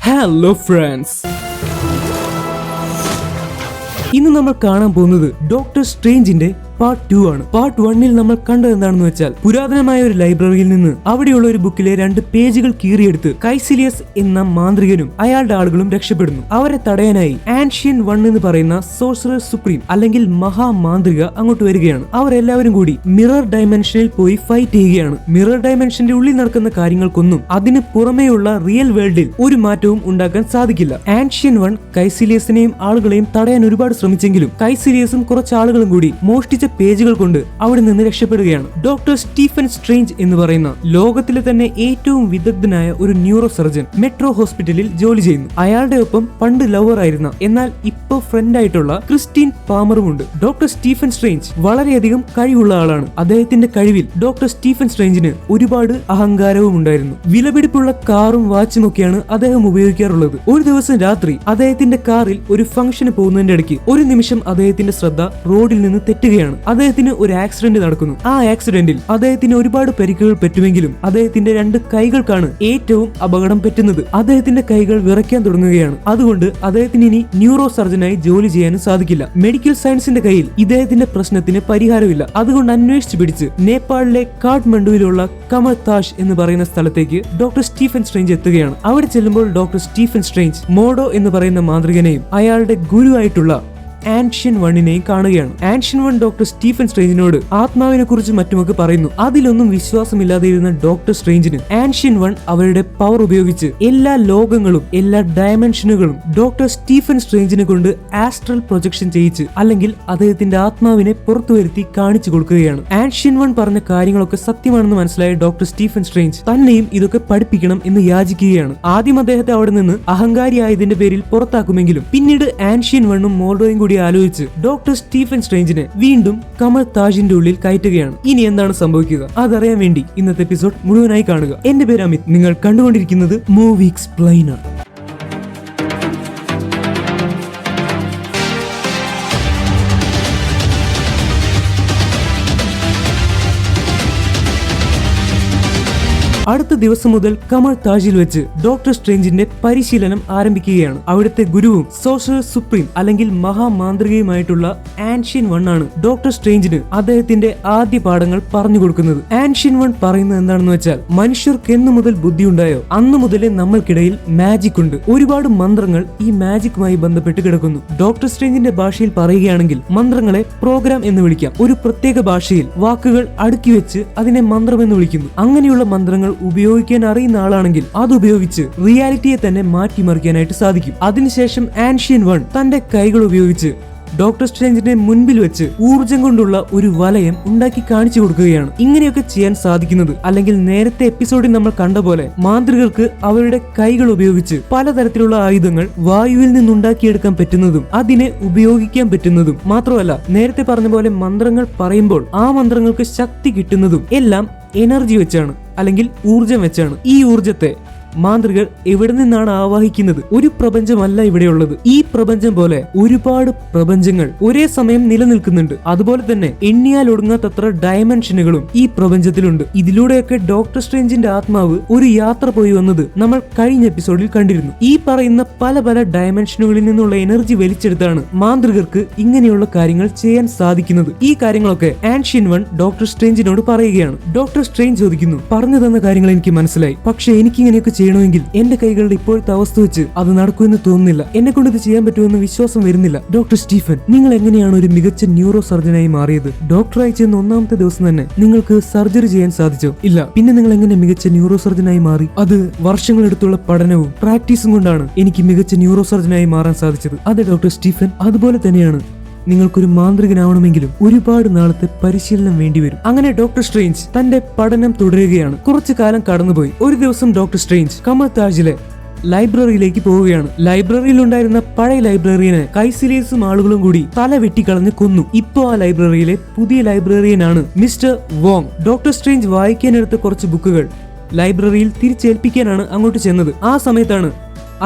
Hello friends. ഇന്ന് നമ്മൾ കാണാൻ പോകുന്നത് ഡോക്ടർ സ്ട്രേഞ്ചിന്റെ പാർട്ട് 2 ആണ്. പാർട്ട് 1-ൽ നമ്മൾ കണ്ടത് എന്താണെന്ന് വെച്ചാൽ പുരാതനമായ ഒരു ലൈബ്രറിയിൽ നിന്ന് അവിടെയുള്ള ഒരു ബുക്കിലെ 2 പേജുകൾ കീറിയെടുത്ത് കൈസിലിയസ് എന്ന മാന്ത്രികനും അയാളുടെ ആളുകളും രക്ഷപ്പെടുന്നു. അവരെ തടയാനായി ആൻഷ്യൻ 1 എന്ന് പറയുന്ന സോഴ്സറർ സുപ്രീം അല്ലെങ്കിൽ മഹാമാന്ത്രിക അങ്ങോട്ട് വരികയാണ്. അവർ എല്ലാവരും കൂടി മിറർ ഡയമെൻഷനിൽ പോയി ഫൈറ്റ് ചെയ്യുകയാണ്. മിറർ ഡയമെൻഷന്റെ ഉള്ളിൽ നടക്കുന്ന കാര്യങ്ങൾക്കൊന്നും അതിന് പുറമേയുള്ള റിയൽ വേൾഡിൽ ഒരു മാറ്റവും ഉണ്ടാക്കാൻ സാധിക്കില്ല. ആൻഷ്യൻ 1 കൈസിലിയസിനെയും ആളുകളെയും തടയാൻ ഒരുപാട് ശ്രമിച്ചെങ്കിലും കൈസിലിയസും കുറച്ച് ആളുകളും കൂടി മോഷ്ടിച്ച പേജുകൾ കൊണ്ട് അവിടെ നിന്ന് രക്ഷപ്പെടുകയാണ്. ഡോക്ടർ സ്റ്റീഫൻ സ്ട്രേഞ്ച് എന്ന് പറയുന്ന ലോകത്തിലെ തന്നെ ഏറ്റവും വിദഗ്ധനായ ഒരു ന്യൂറോ സർജൻ മെട്രോ ഹോസ്പിറ്റലിൽ ജോലി ചെയ്യുന്നു. അയാളുടെ ഒപ്പം പണ്ട് ലവർ ആയിരുന്ന എന്നാൽ ഇപ്പോ ഫ്രണ്ട് ആയിട്ടുള്ള ക്രിസ്റ്റീൻ പാമറുമുണ്ട്. ഡോക്ടർ സ്റ്റീഫൻ സ്ട്രേഞ്ച് വളരെയധികം കഴിവുള്ള ആളാണ്. അദ്ദേഹത്തിന്റെ കഴിവിൽ ഡോക്ടർ സ്റ്റീഫൻ സ്ട്രേഞ്ചിന് ഒരുപാട് അഹങ്കാരവും ഉണ്ടായിരുന്നു. വിലപിടിപ്പുള്ള കാറും വാച്ചും ഒക്കെയാണ് അദ്ദേഹം ഉപയോഗിക്കാറുള്ളത്. ഒരു ദിവസം രാത്രി അദ്ദേഹത്തിന്റെ കാറിൽ ഒരു ഫംഗ്ഷന് പോകുന്നതിന്റെ ഇടയ്ക്ക് ഒരു നിമിഷം അദ്ദേഹത്തിന്റെ ശ്രദ്ധ റോഡിൽ നിന്ന് തെറ്റുകയാണ്. അദ്ദേഹത്തിന് ഒരു ആക്സിഡന്റ് നടക്കുന്നു. ആ ആക്സിഡന്റിൽ അദ്ദേഹത്തിന് ഒരുപാട് പരിക്കുകൾ പറ്റുമെങ്കിലും അദ്ദേഹത്തിന്റെ 2 കൈകൾക്കാണ് ഏറ്റവും അപകടം പറ്റുന്നത്. അദ്ദേഹത്തിന്റെ കൈകൾ വിറയ്ക്കാൻ തുടങ്ങുകയാണ്. അതുകൊണ്ട് അദ്ദേഹത്തിന് ഇനി ന്യൂറോ സർജനായി ജോലി ചെയ്യാനും സാധിക്കില്ല. മെഡിക്കൽ സയൻസിന്റെ കയ്യിൽ ഇദ്ദേഹത്തിന്റെ പ്രശ്നത്തിന് പരിഹാരമില്ല. അതുകൊണ്ട് അന്വേഷിച്ചു പിടിച്ച് നേപ്പാളിലെ കാഠ്മണ്ഡുവിലുള്ള കമൽ താഷ് എന്ന് പറയുന്ന സ്ഥലത്തേക്ക് ഡോക്ടർ സ്റ്റീഫൻ സ്ട്രേഞ്ച് എത്തുകയാണ്. അവിടെ ചെല്ലുമ്പോൾ ഡോക്ടർ സ്റ്റീഫൻ സ്ട്രേഞ്ച് മോഡോ എന്ന് പറയുന്ന മാന്ത്രികനെയും അയാളുടെ ഗുരുവായിട്ടുള്ള ആൻഷ്യൻ 1-നെയും കാണുകയാണ്. ആൻഷ്യൻ 1 ഡോക്ടർ സ്റ്റീഫൻ സ്ട്രേഞ്ചിനോട് ആത്മാവിനെ കുറിച്ച് മറ്റുമൊക്കെ പറയുന്നു. അതിലൊന്നും വിശ്വാസമില്ലാതെ ഇരുന്ന ഡോക്ടർ സ്ട്രേഞ്ചിന് ആൻഷ്യൻ 1 അവരുടെ പവർ ഉപയോഗിച്ച് എല്ലാ ലോകങ്ങളും എല്ലാ ഡയമെൻഷനുകളും ഡോക്ടർ സ്റ്റീഫൻ സ്ട്രേഞ്ചിനെ കൊണ്ട് ആസ്ട്രൽ പ്രൊജക്ഷൻ ചെയ്യിച്ച് അല്ലെങ്കിൽ അദ്ദേഹത്തിന്റെ ആത്മാവിനെ പുറത്തു വരുത്തി കാണിച്ചു കൊടുക്കുകയാണ്. ആൻഷ്യൻ 1 പറഞ്ഞ കാര്യങ്ങളൊക്കെ സത്യമാണെന്ന് മനസ്സിലായ ഡോക്ടർ സ്റ്റീഫൻ സ്ട്രേഞ്ച് തന്നെയും ഇതൊക്കെ പഠിപ്പിക്കണം എന്ന് യാചിക്കുകയാണ്. ആദ്യം അദ്ദേഹത്തെ അവിടെ നിന്ന് അഹങ്കാരിയായതിന്റെ പേരിൽ പുറത്താക്കുമെങ്കിലും പിന്നീട് ആൻഷ്യൻ 1-ഉം മോർഡോയും കൂടി ആലോചിച്ച് ഡോക്ടർ സ്റ്റീഫൻ സ്ട്രേഞ്ചിനെ വീണ്ടും കമൽ താജിന്റെ ഉള്ളിൽ കയറ്റുകയാണ്. ഇനി എന്താണ് സംഭവിക്കുക അതറിയാൻ വേണ്ടി ഇന്നത്തെ എപ്പിസോഡ് മുഴുവനായി കാണുക. എന്റെ പേര് അമിത്. നിങ്ങൾ കണ്ടുകൊണ്ടിരിക്കുന്നത് മൂവി എക്സ്പ്ലെയിനർ. അടുത്ത ദിവസം മുതൽ കമൽ താജിൽ വെച്ച് ഡോക്ടർ സ്ട്രേഞ്ചിന്റെ പരിശീലനം ആരംഭിക്കുകയാണ്. അവിടുത്തെ ഗുരുവും സോഴ്സറർ സുപ്രീം അല്ലെങ്കിൽ മഹാമാന്ത്രികയുമായിട്ടുള്ള ആൻഷ്യൻ 1 ആണ് ഡോക്ടർ സ്ട്രേഞ്ചിന് അദ്ദേഹത്തിന്റെ ആദ്യ പാഠങ്ങൾ പറഞ്ഞു കൊടുക്കുന്നത്. ആൻഷ്യൻ 1 പറയുന്നത് എന്താണെന്ന് വെച്ചാൽ മനുഷ്യർക്ക് എന്നു മുതൽ ബുദ്ധി ഉണ്ടായോ അന്നു മുതലേ നമ്മൾക്കിടയിൽ മാജിക് ഉണ്ട്. ഒരുപാട് മന്ത്രങ്ങൾ ഈ മാജിക്കുമായി ബന്ധപ്പെട്ട് കിടക്കുന്നു. ഡോക്ടർ സ്ട്രേഞ്ചിന്റെ ഭാഷയിൽ പറയുകയാണെങ്കിൽ മന്ത്രങ്ങളെ പ്രോഗ്രാം എന്ന് വിളിക്കാം. ഒരു പ്രത്യേക ഭാഷയിൽ വാക്കുകൾ അടുക്കി വെച്ച് അതിനെ മന്ത്രം എന്ന് വിളിക്കുന്നു. അങ്ങനെയുള്ള മന്ത്രങ്ങൾ ഉപയോഗിക്കാൻ അറിയുന്ന ആളാണെങ്കിൽ അതുപയോഗിച്ച് റിയാലിറ്റിയെ തന്നെ മാറ്റിമറിക്കാനായിട്ട് സാധിക്കും. അതിനുശേഷം ആൻഷ്യൻ 1 തന്റെ കൈകൾ ഉപയോഗിച്ച് ഡോക്ടർ സ്ട്രേഞ്ചിന്റെ മുൻപിൽ വെച്ച് ഊർജം കൊണ്ടുള്ള ഒരു വലയം ഉണ്ടാക്കി കാണിച്ചു കൊടുക്കുകയാണ്. ഇങ്ങനെയൊക്കെ ചെയ്യാൻ സാധിക്കുന്നത് അല്ലെങ്കിൽ നേരത്തെ എപ്പിസോഡിൽ നമ്മൾ കണ്ട പോലെ മാന്ത്രികർക്ക് അവരുടെ കൈകൾ ഉപയോഗിച്ച് പലതരത്തിലുള്ള ആയുധങ്ങൾ വായുവിൽ നിന്നുണ്ടാക്കിയെടുക്കാൻ പറ്റുന്നതും അതിനെ ഉപയോഗിക്കാൻ പറ്റുന്നതും മാത്രമല്ല, നേരത്തെ പറഞ്ഞ പോലെ മന്ത്രങ്ങൾ പറയുമ്പോൾ ആ മന്ത്രങ്ങൾക്ക് ശക്തി കിട്ടുന്നതും എല്ലാം എനർജി വെച്ചാണ് അല്ലെങ്കിൽ ഊർജം വെച്ചാണ്. ഈ ഊർജത്തെ മാന്ത്രികർ എവിടെ നിന്നാണ് ആവാഹിക്കുന്നത്? ഒരു പ്രപഞ്ചമല്ല ഇവിടെയുള്ളത്. ഈ പ്രപഞ്ചം പോലെ ഒരുപാട് പ്രപഞ്ചങ്ങൾ ഒരേ സമയം നിലനിൽക്കുന്നുണ്ട്. അതുപോലെ തന്നെ എണ്ണിയാൽ ഒടുങ്ങാത്തത്ര ഡയമെൻഷനുകളും ഈ പ്രപഞ്ചത്തിലുണ്ട്. ഇതിലൂടെയൊക്കെ ഡോക്ടർ സ്ട്രേഞ്ചിന്റെ ആത്മാവ് ഒരു യാത്ര പോയി വന്നത് നമ്മൾ കഴിഞ്ഞ എപ്പിസോഡിൽ കണ്ടിരുന്നു. ഈ പറയുന്ന പല പല ഡയമെൻഷനുകളിൽ നിന്നുള്ള എനർജി വലിച്ചെടുത്താണ് മാന്ത്രികർക്ക് ഇങ്ങനെയുള്ള കാര്യങ്ങൾ ചെയ്യാൻ സാധിക്കുന്നത്. ഈ കാര്യങ്ങളൊക്കെ ആൻഷ്യൻ 1 ഡോക്ടർ സ്ട്രേഞ്ചിനോട് പറയുകയാണ്. ഡോക്ടർ സ്ട്രേഞ്ച് ചോദിക്കുന്നു, പറഞ്ഞു തന്ന കാര്യങ്ങൾ എനിക്ക് മനസ്സിലായി, പക്ഷെ എനിക്കിങ്ങനെയൊക്കെ ചെയ്യണമെങ്കിൽ എന്റെ കൈകളുടെ ഇപ്പോഴത്തെ അവസ്ഥ വെച്ച് അത് നടക്കുമെന്ന് തോന്നുന്നില്ല. എന്നെ കൊണ്ട് ഇത് ചെയ്യാൻ പറ്റുമെന്ന് വിശ്വാസം വരുന്നില്ല. ഡോക്ടർ സ്റ്റീഫൻ, നിങ്ങൾ എങ്ങനെയാണ് ഒരു മികച്ച ന്യൂറോ സർജനായി മാറിയത്? ഡോക്ടറായി ചെന്ന 1ാമത്തെ ദിവസം തന്നെ നിങ്ങൾക്ക് സർജറി ചെയ്യാൻ സാധിച്ചോ? ഇല്ല. പിന്നെ നിങ്ങൾ എങ്ങനെ മികച്ച ന്യൂറോ സർജനായി മാറി? അത് വർഷങ്ങളെടുത്തുള്ള പഠനവും പ്രാക്ടീസും കൊണ്ടാണ് എനിക്ക് മികച്ച ന്യൂറോ സർജനായി മാറാൻ സാധിച്ചത്. അതെ ഡോക്ടർ സ്റ്റീഫൻ, അതുപോലെ തന്നെയാണ് നിങ്ങൾക്കൊരു മാന്ത്രികനാവണമെങ്കിലും ഒരുപാട് നാളത്തെ പരിശീലനം വേണ്ടിവരും. അങ്ങനെ ഡോക്ടർ സ്ട്രേഞ്ച് തന്റെ പഠനം തുടരുകയാണ്. കുറച്ചു കാലം കടന്നുപോയി. ഒരു ദിവസം ഡോക്ടർ സ്ട്രേഞ്ച് കമൽ താജിലെ ലൈബ്രറിയിലേക്ക് പോവുകയാണ്. ലൈബ്രറിയിൽ ഉണ്ടായിരുന്ന പഴയ ലൈബ്രറിയനെ കൈസിലിയസും ആളുകളും കൂടി തല വെട്ടിക്കളഞ്ഞ് കൊന്നു. ഇപ്പോ ആ ലൈബ്രറിയിലെ പുതിയ ലൈബ്രറിയനാണ് മിസ്റ്റർ വോങ്. ഡോക്ടർ സ്ട്രേഞ്ച് വായിക്കാനെടുത്ത കുറച്ച് ബുക്കുകൾ ലൈബ്രറിയിൽ തിരിച്ചേൽപ്പിക്കാനാണ് അങ്ങോട്ട് ചെന്നത്. ആ സമയത്താണ്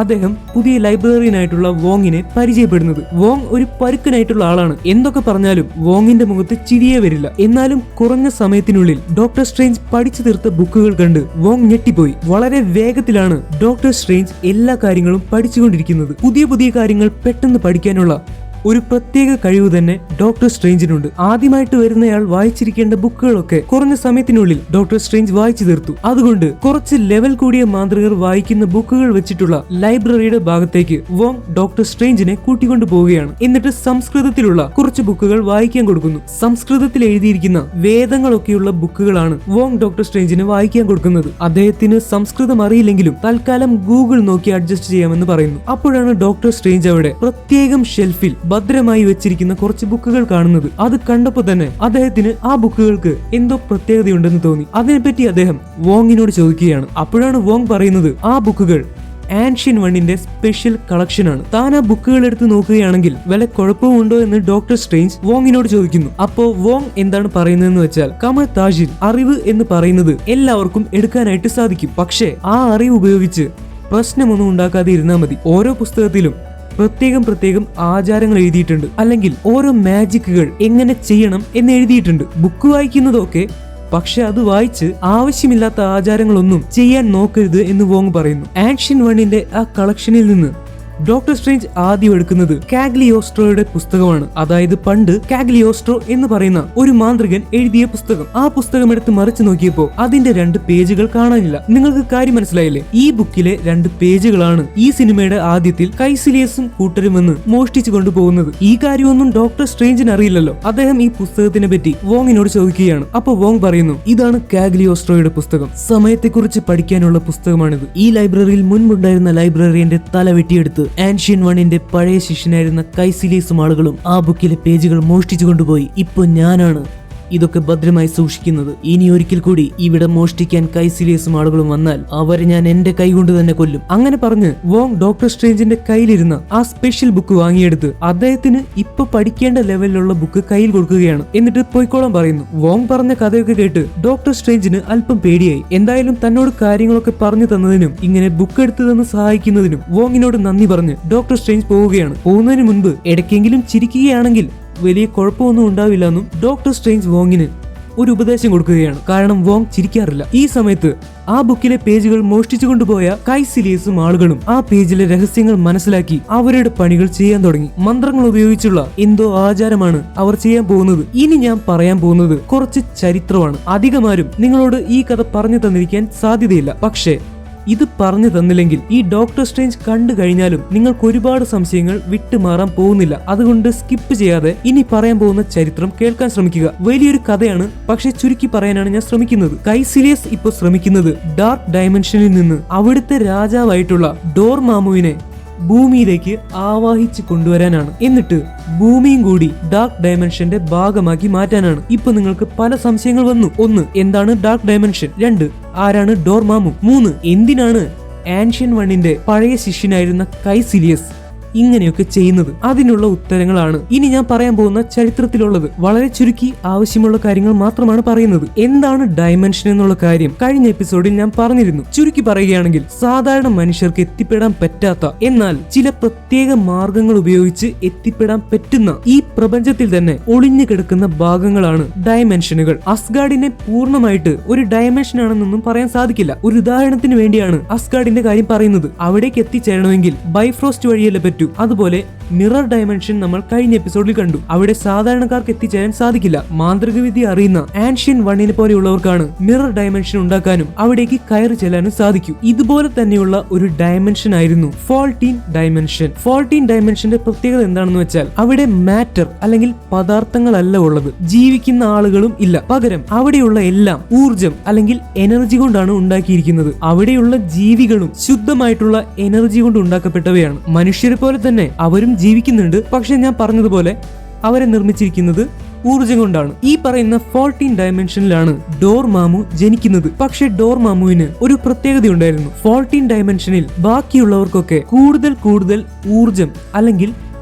അദ്ദേഹം പുതിയ ലൈബ്രറിയനായിട്ടുള്ള വോങ്ങിനെ പരിചയപ്പെടുന്നത്. വോങ് ഒരു പരുക്കനായിട്ടുള്ള ആളാണ്. എന്തൊക്കെ പറഞ്ഞാലും വോങ്ങിന്റെ മുഖത്ത് ചിരിയേ വരില്ല. എന്നാലും കുറഞ്ഞ സമയത്തിനുള്ളിൽ ഡോക്ടർ സ്ട്രേഞ്ച് പഠിച്ചു തീർത്ത ബുക്കുകൾ കണ്ട് വോങ് ഞെട്ടിപ്പോയി. വളരെ വേഗത്തിലാണ് ഡോക്ടർ സ്ട്രേഞ്ച് എല്ലാ കാര്യങ്ങളും പഠിച്ചുകൊണ്ടിരിക്കുന്നത്. പുതിയ പുതിയ കാര്യങ്ങൾ പെട്ടെന്ന് പഠിക്കാനുള്ള ഒരു പ്രത്യേക കഴിവ് തന്നെ ഡോക്ടർ സ്ട്രേഞ്ചിനുണ്ട്. ആദ്യമായിട്ട് വരുന്നയാൾ വായിച്ചിരിക്കേണ്ട ബുക്കുകളൊക്കെ കുറഞ്ഞ സമയത്തിനുള്ളിൽ ഡോക്ടർ സ്ട്രേഞ്ച് വായിച്ചു തീർത്തു. അതുകൊണ്ട് കുറച്ച് ലെവൽ കൂടിയ മാന്ത്രികർ വായിക്കുന്ന ബുക്കുകൾ വെച്ചിട്ടുള്ള ലൈബ്രറിയുടെ ഭാഗത്തേക്ക് വോങ് ഡോക്ടർ സ്ട്രേഞ്ചിനെ കൂട്ടിക്കൊണ്ടു പോവുകയാണ്. എന്നിട്ട് സംസ്കൃതത്തിലുള്ള കുറച്ച് ബുക്കുകൾ വായിക്കാൻ കൊടുക്കുന്നു. സംസ്കൃതത്തിൽ എഴുതിയിരിക്കുന്ന വേദങ്ങളൊക്കെയുള്ള ബുക്കുകളാണ് വോങ് ഡോക്ടർ സ്ട്രേഞ്ചിന് വായിക്കാൻ കൊടുക്കുന്നത്. അദ്ദേഹത്തിന് സംസ്കൃതം അറിയില്ലെങ്കിലും തൽക്കാലം ഗൂഗിൾ നോക്കി അഡ്ജസ്റ്റ് ചെയ്യാമെന്ന് പറയുന്നു. അപ്പോഴാണ് ഡോക്ടർ സ്ട്രേഞ്ച് അവിടെ പ്രത്യേകം ഷെൽഫിൽ ഭദ്രമായി വെച്ചിരിക്കുന്ന കുറച്ച് ബുക്കുകൾ കാണുന്നത്. അത് കണ്ടപ്പോൾ തന്നെ അദ്ദേഹത്തിന് ആ ബുക്കുകൾക്ക് എന്തോ പ്രത്യേകതയുണ്ടെന്ന് തോന്നി. അതിനെപ്പറ്റി അദ്ദേഹം വോങ്ങിനോട് ചോദിക്കുകയാണ്. അപ്പോഴാണ് വോങ് പറയുന്നത് ആ ബുക്കുകൾ ആൻഷ്യൻ വണ്ണിന്റെ സ്പെഷ്യൽ കളക്ഷൻ ആണ്. താൻ ആ ബുക്കുകൾ എടുത്ത് നോക്കുകയാണെങ്കിൽ വല്ല കുഴപ്പമുണ്ടോ എന്ന് ഡോക്ടർ സ്ട്രേഞ്ച് വോങ്ങിനോട് ചോദിക്കുന്നു. അപ്പോ വോങ് എന്താണ് പറയുന്നതെന്ന് വെച്ചാൽ, കമ താജിൽ അറിവ് എന്ന് പറയുന്നത് എല്ലാവർക്കും എടുക്കാനായിട്ട് സാധിക്കും. പക്ഷേ ആ അറിവ് ഉപയോഗിച്ച് പ്രശ്നമൊന്നും ഉണ്ടാക്കാതെ ഇരുന്നാൽ മതി. ഓരോ പുസ്തകത്തിലും പ്രത്യേകം ആചാരങ്ങൾ എഴുതിയിട്ടുണ്ട്, അല്ലെങ്കിൽ ഓരോ മാജിക്കുകൾ എങ്ങനെ ചെയ്യണം എന്ന് എഴുതിയിട്ടുണ്ട്. ബുക്ക് വായിക്കുന്നതൊക്കെ, പക്ഷെ അത് വായിച്ച് ആവശ്യമില്ലാത്ത ആചാരങ്ങളൊന്നും ചെയ്യാൻ നോക്കരുത് എന്ന് വോങ് പറയുന്നു. ആൻഷ്യൻ വണ്ണിന്റെ ആ കളക്ഷനിൽ നിന്ന് ഡോക്ടർ സ്ട്രേഞ്ച് ആദ്യം എടുക്കുന്നത് കാഗ്ലിയോസ്ട്രോയുടെ പുസ്തകമാണ്. അതായത് പണ്ട് കാഗ്ലിയോസ്ട്രോ എന്ന് പറയുന്ന ഒരു മാന്ത്രികൻ എഴുതിയ പുസ്തകം. ആ പുസ്തകം എടുത്ത് മറിച്ചു നോക്കിയപ്പോൾ അതിന്റെ 2 പേജുകൾ കാണാനില്ല. നിങ്ങൾക്ക് കാര്യം മനസ്സിലായില്ലേ? ഈ ബുക്കിലെ 2 പേജുകളാണ് ഈ സിനിമയുടെ ആദ്യത്തിൽ കൈസിലിയസും കൂട്ടരും വന്ന് മോഷ്ടിച്ചു കൊണ്ടുപോകുന്നത്. ഈ കാര്യമൊന്നും ഡോക്ടർ സ്ട്രേഞ്ചിന് അറിയില്ലല്ലോ. അദ്ദേഹം ഈ പുസ്തകത്തിനെ പറ്റി വോങ്ങിനോട് ചോദിക്കുകയാണ്. അപ്പൊ വോങ് പറയുന്നു, ഇതാണ് കാഗ്ലിയോസ്ട്രോയുടെ പുസ്തകം. സമയത്തെക്കുറിച്ച് പഠിക്കാനുള്ള പുസ്തകമാണിത്. ഈ ലൈബ്രറിയിൽ മുൻപുണ്ടായിരുന്ന ലൈബ്രറിയന്റെ തല വെട്ടിയെടുത്ത് ആൻഷ്യൻ വണ്ണിന്റെ പഴയ ശിഷ്യനായിരുന്ന കൈസിലിയസും ആളുകളും ആ ബുക്കിലെ പേജുകൾ മോഷ്ടിച്ചു കൊണ്ടുപോയി. ഇപ്പൊ ഞാനാണ് ഇതൊക്കെ ഭദ്രമായി സൂക്ഷിക്കുന്നത്. ഇനി ഒരിക്കൽ കൂടി ഇവിടെ മോഷ്ടിക്കാൻ കൈസിലിയസും ആളുകളും വന്നാൽ അവരെ ഞാൻ എന്റെ കൈകൊണ്ട് തന്നെ കൊല്ലും. അങ്ങനെ പറഞ്ഞ് വോങ് ഡോക്ടർ സ്ട്രേഞ്ചിന്റെ കയ്യിലിരുന്ന ആ സ്പെഷ്യൽ ബുക്ക് വാങ്ങിയെടുത്ത് അദ്ദേഹത്തിന് ഇപ്പൊ പഠിക്കേണ്ട ലെവലിലുള്ള ബുക്ക് കയ്യിൽ കൊടുക്കുകയാണ്. എന്നിട്ട് പോയിക്കോളാൻ പറയുന്നു. വോങ് പറഞ്ഞ കഥയൊക്കെ കേട്ട് ഡോക്ടർ സ്ട്രേഞ്ചിന് അല്പം പേടിയായി. എന്തായാലും തന്നോട് കാര്യങ്ങളൊക്കെ പറഞ്ഞു തന്നതിനും ഇങ്ങനെ ബുക്ക് എടുത്തു തന്ന് സഹായിക്കുന്നതിനും വോങ്ങിനോട് നന്ദി പറഞ്ഞ് ഡോക്ടർ സ്ട്രേഞ്ച് പോവുകയാണ്. പോകുന്നതിന് മുൻപ് ഇടയ്ക്കെങ്കിലും ചിരിക്കുകയാണെങ്കിൽ വലിയ കുഴപ്പമൊന്നും ഉണ്ടാവില്ല എന്നും ഡോക്ടർ സ്ട്രേഞ്ച് വോങ്ങിന് ഒരു ഉപദേശം കൊടുക്കുകയാണ്. കാരണം വോങ് ചിരിക്കാറില്ല. ഈ സമയത്ത് ആ ബുക്കിലെ പേജുകൾ മോഷ്ടിച്ചു കൊണ്ടുപോയ കൈസിലിയസും ആളുകളും ആ പേജിലെ രഹസ്യങ്ങൾ മനസ്സിലാക്കി അവരുടെ പണികൾ ചെയ്യാൻ തുടങ്ങി. മന്ത്രങ്ങൾ ഉപയോഗിച്ചുള്ള എന്തോ ആചാരമാണ് അവർ ചെയ്യാൻ പോകുന്നത്. ഇനി ഞാൻ പറയാൻ പോകുന്നത് കുറച്ച് ചരിത്രമാണ്. അധികമാരും നിങ്ങളോട് ഈ കഥ പറഞ്ഞു തന്നിരിക്കാൻ സാധ്യതയില്ല. പക്ഷേ ഇത് പറഞ്ഞു തന്നില്ലെങ്കിൽ ഈ ഡോക്ടർ സ്ട്രേഞ്ച് കണ്ടു കഴിഞ്ഞാലും നിങ്ങൾക്ക് ഒരുപാട് സംശയങ്ങൾ വിട്ടുമാറാൻ പോകുന്നില്ല. അതുകൊണ്ട് സ്കിപ്പ് ചെയ്യാതെ ഇനി പറയാൻ പോകുന്ന ചരിത്രം കേൾക്കാൻ ശ്രമിക്കുക. വലിയൊരു കഥയാണ്, പക്ഷെ ചുരുക്കി പറയാനാണ് ഞാൻ ശ്രമിക്കുന്നത്. കൈസിലിയസ് ഇപ്പോൾ ശ്രമിക്കുന്നത് ഡാർക്ക് ഡയമെൻഷനിൽ നിന്ന് അവിടുത്തെ രാജാവായിട്ടുള്ള ഡോർമാമുവിനെ ഭൂമിയിലേക്ക് ആവാഹിച്ച് കൊണ്ടുവരാനാണ്. എന്നിട്ട് ഭൂമിയും കൂടി ഡാർക്ക് ഡയമെൻഷന്റെ ഭാഗമാക്കി മാറ്റാനാണ്. ഇപ്പൊ നിങ്ങൾക്ക് പല സംശയങ്ങൾ വന്നു. 1, എന്താണ് ഡാർക്ക് ഡയമെൻഷൻ? 2, ആരാണ് ഡോർമാമു? 3, എന്തിനാണ് ആൻഷ്യൻ വണ്ണിന്റെ പഴയ ശിഷ്യനായിരുന്ന കൈസിലിയസ് ഇങ്ങനെയൊക്കെ ചെയ്യുന്നത്? അതിനുള്ള ഉത്തരങ്ങളാണ് ഇനി ഞാൻ പറയാൻ പോകുന്ന ചരിത്രത്തിലുള്ളത്. വളരെ ചുരുക്കി ആവശ്യമുള്ള കാര്യങ്ങൾ മാത്രമാണ് പറയുന്നത്. എന്താണ് ഡയമെൻഷൻ എന്നുള്ള കാര്യം കഴിഞ്ഞ എപ്പിസോഡിൽ ഞാൻ പറഞ്ഞിരുന്നു. ചുരുക്കി പറയുകയാണെങ്കിൽ സാധാരണ മനുഷ്യർക്ക് എത്തിപ്പെടാൻ പറ്റാത്ത, എന്നാൽ ചില പ്രത്യേക മാർഗങ്ങൾ ഉപയോഗിച്ച് എത്തിപ്പെടാൻ പറ്റുന്ന ഈ പ്രപഞ്ചത്തിൽ തന്നെ ഒളിഞ്ഞു കിടക്കുന്ന ഭാഗങ്ങളാണ് ഡയമെൻഷനുകൾ. അസ്ഗാർഡിനെ പൂർണ്ണമായിട്ട് ഒരു ഡയമെൻഷൻ ആണെന്നൊന്നും പറയാൻ സാധിക്കില്ല. ഒരു ഉദാഹരണത്തിന് വേണ്ടിയാണ് അസ്ഗാർഡിന്റെ കാര്യം പറയുന്നത്. അവിടേക്ക് എത്തിച്ചേരണമെങ്കിൽ ബൈഫ്രോസ്റ്റ് വഴിയല്ലേ പറ്റൂ. അതുപോലെ മിറർ ഡയമെൻഷൻ നമ്മൾ കഴിഞ്ഞ എപ്പിസോഡിൽ കണ്ടു. അവിടെ സാധാരണക്കാർക്ക് എത്തിച്ചേരാൻ സാധിക്കില്ല. മാന്ത്രിക വിദ്യ അറിയുന്ന ആൻഷ്യൻ വണ്ണിനെ പോലെയുള്ളവർക്കാണ് മിറർ ഡയമെൻഷൻ ഉണ്ടാക്കാനും അവിടേക്ക് കയറി ചെല്ലാനും സാധിക്കും. ഇതുപോലെ തന്നെയുള്ള ഒരു ഡയമെൻഷൻ ആയിരുന്നു ഫോൾട്ടീൻ ഡയമെൻഷൻ. ഫോൾട്ടീൻ ഡയമെൻഷന്റെ പ്രത്യേകത എന്താണെന്ന് വെച്ചാൽ അവിടെ മാറ്റർ അല്ലെങ്കിൽ പദാർത്ഥങ്ങളല്ല ഉള്ളത്, ജീവിക്കുന്ന ആളുകളും ഇല്ല. പകരം അവിടെയുള്ള എല്ലാം ഊർജം അല്ലെങ്കിൽ എനർജി കൊണ്ടാണ് ഉണ്ടാക്കിയിരിക്കുന്നത്. അവിടെയുള്ള ജീവികളും ശുദ്ധമായിട്ടുള്ള എനർജി കൊണ്ട് ഉണ്ടാക്കപ്പെട്ടവയാണ്. മനുഷ്യരെ പോലെ തന്നെ അവരും ജീവിക്കുന്നുണ്ട്. പക്ഷെ ഞാൻ പറഞ്ഞതുപോലെ അവരെ നിർമ്മിച്ചിരിക്കുന്നത് ഊർജം കൊണ്ടാണ്. ഈ പറയുന്ന ഫോൾട്ടീൻ ഡയമെൻഷനിലാണ് ഡോർമാമു ജനിക്കുന്നത്. പക്ഷെ ഡോർമാമുവിന് ഒരു പ്രത്യേകത ഉണ്ടായിരുന്നു. ഫോൾട്ടീൻ ഡയമെൻഷനിൽ ബാക്കിയുള്ളവർക്കൊക്കെ കൂടുതൽ ഊർജം അല്ലെങ്കിൽ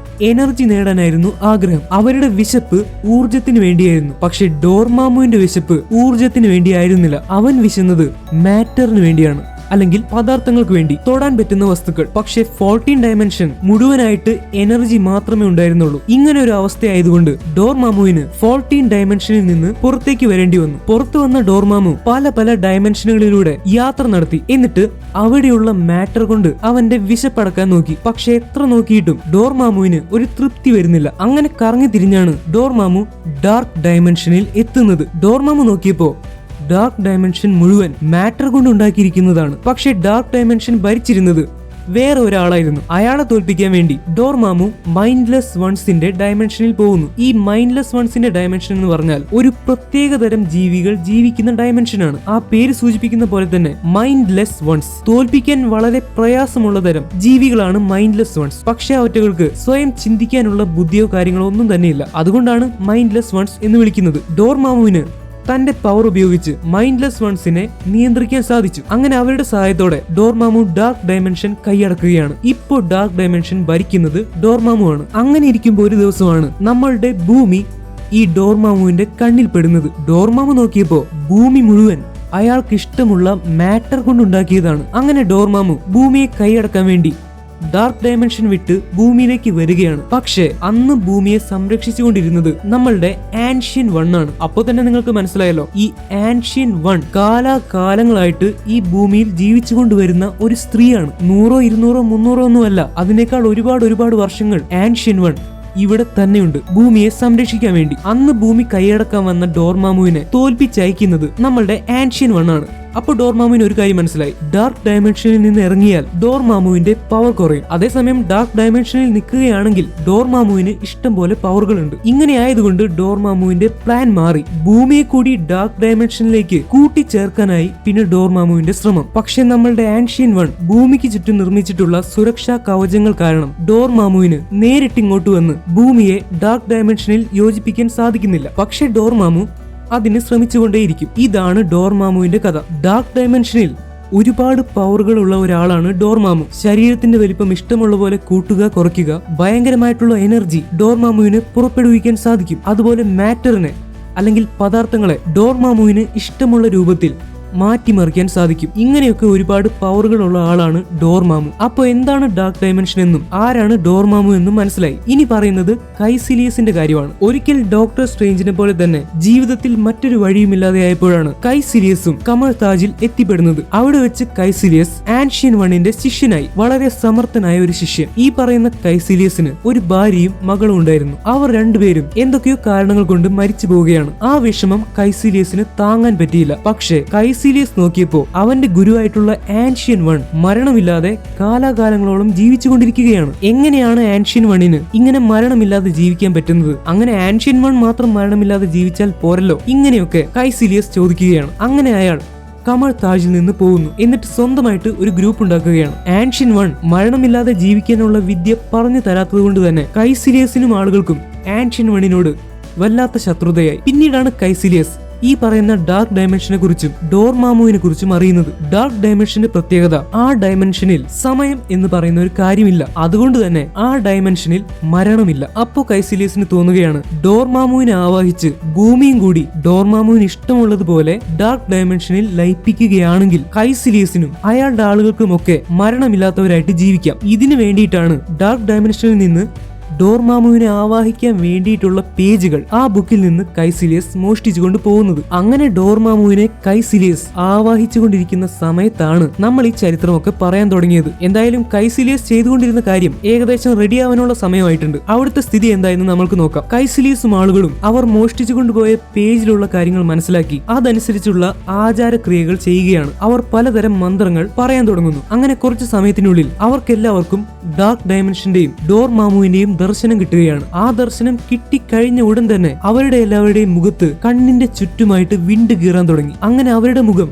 എനർജി നേടാനായിരുന്നു ആഗ്രഹം. അവരുടെ വിശപ്പ് ഊർജത്തിന് വേണ്ടിയായിരുന്നു. പക്ഷെ ഡോർമാമുവിന്റെ വിശപ്പ് ഊർജത്തിന് വേണ്ടിയായിരുന്നില്ല. അവൻ വിശന്നത് മാറ്ററിന് വേണ്ടിയാണ്. അല്ലെങ്കിൽ പദാർത്ഥങ്ങൾക്ക് വേണ്ടി തൊടാൻ പറ്റുന്ന വസ്തുക്കൾ. പക്ഷെ 14 ഡയമെൻഷൻ മുഴുവനായിട്ട് എനർജി മാത്രമേ ഉണ്ടായിരുന്നുള്ളൂ. ഇങ്ങനെ ഒരു അവസ്ഥയായതുകൊണ്ട് ഡോർമാമുവിന് 14 ഡയമെൻഷനിൽ നിന്ന് പുറത്തേക്ക് വരേണ്ടി വന്നു. പുറത്തു വന്ന ഡോർമാമു പല ഡയമെൻഷനുകളിലൂടെ യാത്ര നടത്തി. എന്നിട്ട് അവിടെയുള്ള മാറ്റർ കൊണ്ട് അവന്റെ വിശപ്പടക്കാൻ നോക്കി. പക്ഷെ എത്ര നോക്കിയിട്ടും ഡോർമാമുവിന് ഒരു തൃപ്തി വരുന്നില്ല. അങ്ങനെ കറങ്ങി തിരിഞ്ഞാണ് ഡോർമാമു ഡാർക്ക് ഡയമെൻഷനിൽ എത്തുന്നത്. ഡോർമാമു നോക്കിയപ്പോ ഡാർക്ക് ഡയമെൻഷൻ മുഴുവൻ മാറ്റർ കൊണ്ട് ഉണ്ടാക്കിയിരിക്കുന്നതാണ്. പക്ഷെ ഡാർക്ക് ഡയമെൻഷൻ ഭരിച്ചിരുന്നത് വേറെ ഒരാളായിരുന്നു. അയാളെ തോൽപ്പിക്കാൻ വേണ്ടി ഡോർമാമു മൈൻഡ്ലെസ് വൺസിന്റെ ഡയമെൻഷനിൽ പോകുന്നു. ഈ മൈൻഡ്ലെസ് വൺസിന്റെ ഡയമെൻഷൻ എന്ന് പറഞ്ഞാൽ ഒരു പ്രത്യേക തരം ജീവികൾ ജീവിക്കുന്ന ഡയമെൻഷനാണ്. ആ പേര് സൂചിപ്പിക്കുന്ന പോലെ തന്നെ മൈൻഡ്ലെസ് വൺസ്. തോൽപ്പിക്കാൻ വളരെ പ്രയാസമുള്ള തരം ജീവികളാണ് മൈൻഡ്ലെസ് വൺസ്. പക്ഷെ അവറ്റകൾക്ക് സ്വയം ചിന്തിക്കാനുള്ള ബുദ്ധിയോ കാര്യങ്ങളോ ഒന്നും തന്നെയില്ല. അതുകൊണ്ടാണ് മൈൻഡ്ലെസ് വൺസ് എന്ന് വിളിക്കുന്നത്. ഡോർമാമുവിന് തന്റെ പവർ ഉപയോഗിച്ച് മൈൻഡ്ലെസ് വൺസിനെ നിയന്ത്രിക്കാൻ സാധിച്ചു. അങ്ങനെ അവരുടെ സഹായത്തോടെ ഡോർമാമു ഡാർക്ക് ഡയമെൻഷൻ കൈയടക്കുകയാണ്. ഇപ്പോൾ ഡാർക്ക് ഡയമെൻഷൻ ഭരിക്കുന്നത് ഡോർമാമു ആണ്. അങ്ങനെ ഇരിക്കുമ്പോൾ ഒരു ദിവസമാണ് നമ്മളുടെ ഭൂമി ഈ ഡോർമാമുവിന്റെ കണ്ണിൽ പെടുന്നത്. ഡോർമാമു നോക്കിയപ്പോ ഭൂമി മുഴുവൻ അയാൾക്ക് ഇഷ്ടമുള്ള മാറ്റർ കൊണ്ടുണ്ടാക്കിയതാണ്. അങ്ങനെ ഡോർമാമു ഭൂമിയെ കൈയടക്കാൻ വേണ്ടി ഡാർക്ക് ഡയമെൻഷൻ വിട്ട് ഭൂമിയിലേക്ക് വരികയാണ്. പക്ഷേ അന്ന് ഭൂമിയെ സംരക്ഷിച്ചുകൊണ്ടിരുന്നത് നമ്മളുടെ ആൻഷ്യൻ വൺ ആണ്. അപ്പോൾ തന്നെ നിങ്ങൾക്ക് മനസ്സിലായല്ലോ, ഈ ആൻഷ്യൻ വൺ കാലാകാലങ്ങളായിട്ട് ഈ ഭൂമിയിൽ ജീവിച്ചു കൊണ്ടുവരുന്ന ഒരു സ്ത്രീയാണ്. 100, 200, 300 ഒന്നുമല്ല, അതിനേക്കാൾ ഒരുപാട് വർഷങ്ങൾ ആൻഷ്യൻ വൺ ഇവിടെ തന്നെയുണ്ട് ഭൂമിയെ സംരക്ഷിക്കാൻ വേണ്ടി. അന്ന് ഭൂമി കൈയടക്കാൻ വന്ന ഡോർമാമുവിനെ തോൽപ്പിച്ചയക്കുന്നത് നമ്മളുടെ ആൻഷ്യൻ വൺ ആണ്. അപ്പോൾ ഡോർമാമുവിന് ഒരു കാര്യം മനസ്സിലായി. ഡാർക്ക് ഡയമെൻഷനിൽ നിന്ന് ഇറങ്ങിയാൽ ഡോർമാമുവിന്റെ പവർ കുറയും. അതേസമയം ഡാർക്ക് ഡയമെൻഷനിൽ നിൽക്കുകയാണെങ്കിൽ ഡോർമാമുവിന് ഇഷ്ടം പോലെ പവറുകളുണ്ട്. ഇങ്ങനെ ആയതുകൊണ്ട് ഡോർമാമുവിന്റെ പ്ലാൻ മാറി. ഭൂമിയെ കൂടി ഡാർക്ക് ഡയമെൻഷനിലേക്ക് കൂട്ടിച്ചേർക്കാനായി പിന്നെ ഡോർമാമുവിന്റെ ശ്രമം. പക്ഷെ നമ്മളുടെ ആൻഷ്യൻ വൺ ഭൂമിക്ക് ചുറ്റും നിർമ്മിച്ചിട്ടുള്ള സുരക്ഷാ കവചങ്ങൾ കാരണം ഡോർമാമുവിന് നേരിട്ട് ഇങ്ങോട്ട് വന്ന് ഭൂമിയെ ഡാർക്ക് ഡയമെൻഷനിൽ യോജിപ്പിക്കാൻ സാധിക്കുന്നില്ല. പക്ഷെ ഡോർമാമു അതിന് ശ്രമിച്ചുകൊണ്ടേയിരിക്കും. ഇതാണ് ഡോർമാമുവിന്റെ കഥ. ഡാർക്ക് ഡയമെൻഷനിൽ ഒരുപാട് പവറുകൾ ഉള്ള ഒരാളാണ് ഡോർമാമു. ശരീരത്തിന്റെ വലിപ്പം ഇഷ്ടമുള്ള പോലെ കൂട്ടുക കുറയ്ക്കുക, ഭയങ്കരമായിട്ടുള്ള എനർജി ഡോർമാമുവിന് പുറപ്പെടുവിക്കാൻ സാധിക്കും. അതുപോലെ മാറ്ററിനെ അല്ലെങ്കിൽ പദാർത്ഥങ്ങളെ ഡോർമാമുവിന് ഇഷ്ടമുള്ള രൂപത്തിൽ മാറ്റിമറിക്കാൻ സാധിക്കും. ഇങ്ങനെയൊക്കെ ഒരുപാട് പവറുകളുള്ള ആളാണ് ഡോർമാമു. അപ്പോൾ എന്താണ് ഡാർക്ക് ഡയമെൻഷൻ എന്നും ആരാണ് ഡോർമാമു എന്നും മനസ്സിലായി. ഇനി പറയുന്നത് കൈസിലിയസിന്റെ കാര്യമാണ്. ഒരിക്കൽ ഡോക്ടർ സ്ട്രേഞ്ചിനെ പോലെ തന്നെ ജീവിതത്തിൽ മറ്റൊരു വഴിയുമില്ലാതെയായപ്പോഴാണ് കൈസിലിയസും കമർ താജിൽ എത്തിപ്പെടുന്നത്. അവിടെ വെച്ച് കൈസിലിയസ് ആൻഷ്യൻ വണ്ണിന്റെ ശിഷ്യനായി. വളരെ സമർത്ഥനായ ഒരു ശിഷ്യൻ. ഈ പറയുന്ന കൈസിലിയസിന് ഒരു ഭാര്യയും മകളും ഉണ്ടായിരുന്നു. അവർ രണ്ടുപേരും എന്തൊക്കെയോ കാരണങ്ങൾ കൊണ്ട് മരിച്ചു പോവുകയാണ്. ആ വിഷമം കൈസിലിയസിന് താങ്ങാൻ പറ്റിയില്ല. പക്ഷേ കൈസിലിയസ് നോക്കിയപ്പോ അവന്റെ ഗുരുവായിട്ടുള്ള ആൻഷ്യൻ വൺ മരണമില്ലാതെ കാലാകാലങ്ങളോളം ജീവിച്ചുകൊണ്ടിരിക്കുകയാണ്. എങ്ങനെയാണ് ആൻഷ്യൻ വണ്ണിന് ഇങ്ങനെ മരണമില്ലാതെ ജീവിക്കാൻ പറ്റുന്നത്? അങ്ങനെ ആൻഷ്യൻ വൺ മാത്രം മരണമില്ലാതെ ജീവിച്ചാൽ പോരല്ലോ? ഇങ്ങനെയൊക്കെ കൈസിലിയസ് ചോദിക്കുകയാണ്. അങ്ങനെ അയാൾ കമർ താജിൽ നിന്ന് പോകുന്നു. എന്നിട്ട് സ്വന്തമായിട്ട് ഒരു ഗ്രൂപ്പ് ഉണ്ടാക്കുകയാണ്. ആൻഷ്യൻ വൺ മരണമില്ലാതെ ജീവിക്കാനുള്ള വിദ്യ പറഞ്ഞു തരാത്തത് കൊണ്ട് തന്നെ കൈസിലിയസിനും ആളുകൾക്കും ആൻഷ്യൻ വണ്ണിനോട് വല്ലാത്ത ശത്രുതയായി. പിന്നീടാണ് കൈസിലിയസ് ഈ പറയുന്ന ഡാർക്ക് ഡയമെൻഷനെ കുറിച്ചും ഡോർമാമുവിനെ കുറിച്ചും അറിയുന്നത്. ഡാർക്ക് ഡയമെൻഷന്റെ പ്രത്യേകത, ആ ഡയമെൻഷനിൽ സമയം എന്ന് പറയുന്ന ഒരു കാര്യമില്ല. അതുകൊണ്ട് തന്നെ ആ ഡയമെൻഷനിൽ മരണമില്ല. അപ്പോ കൈസിലിയസിന് തോന്നുകയാണ്, ഡോർമാമുവിനെ ആവാഹിച്ച് ഭൂമിയും കൂടി ഡോർമാമുവിന് ഇഷ്ടമുള്ളതുപോലെ ഡാർക്ക് ഡയമെൻഷനിൽ ലയിപ്പിക്കുകയാണെങ്കിൽ കൈസിലിയസിനും അയാളുടെ ആളുകൾക്കുമൊക്കെ മരണമില്ലാത്തവരായിട്ട് ജീവിക്കാം. ഇതിനു വേണ്ടിയിട്ടാണ് ഡാർക്ക് ഡയമെൻഷനിൽ നിന്ന് ഡോർമാമുവിനെ ആവാഹിക്കാൻ വേണ്ടിയിട്ടുള്ള പേജുകൾ ആ ബുക്കിൽ നിന്ന് കൈസിലിയസ് മോഷ്ടിച്ചുകൊണ്ട് പോകുന്നത്. അങ്ങനെ ഡോർമാമുവിനെ കൈസിലിയസ് ആവാഹിച്ചുകൊണ്ടിരിക്കുന്ന സമയത്താണ് നമ്മൾ ഈ ചരിത്രമൊക്കെ പറയാൻ തുടങ്ങിയത്. എന്തായാലും കൈസിലിയസ് ചെയ്തുകൊണ്ടിരുന്ന കാര്യം ഏകദേശം റെഡിയാവാനുള്ള സമയമായിട്ടുണ്ട്. അവിടുത്തെ സ്ഥിതി എന്തായെന്ന് നമ്മൾക്ക് നോക്കാം. കൈസിലിയസും ആളുകളും അവർ മോഷ്ടിച്ചു കൊണ്ടുപോയ പേജിലുള്ള കാര്യങ്ങൾ മനസ്സിലാക്കി അതനുസരിച്ചുള്ള ആചാരക്രിയകൾ ചെയ്യുകയാണ്. അവർ പലതരം മന്ത്രങ്ങൾ പറയാൻ തുടങ്ങുന്നു. അങ്ങനെ കുറച്ചു സമയത്തിനുള്ളിൽ അവർക്കെല്ലാവർക്കും ഡാർക്ക് ഡയമെൻഷന്റെയും ഡോർമാമുവിന്റെയും ദർശനം കിട്ടുകയാണ്. ആ ദർശനം കിട്ടിക്കഴിഞ്ഞ ഉടൻ തന്നെ അവരുടെ എല്ലാവരുടെയും മുഖത്ത് കണ്ണിന്റെ ചുറ്റുമായിട്ട് വിണ്ട് കീറാൻ തുടങ്ങി. അങ്ങനെ അവരുടെ മുഖം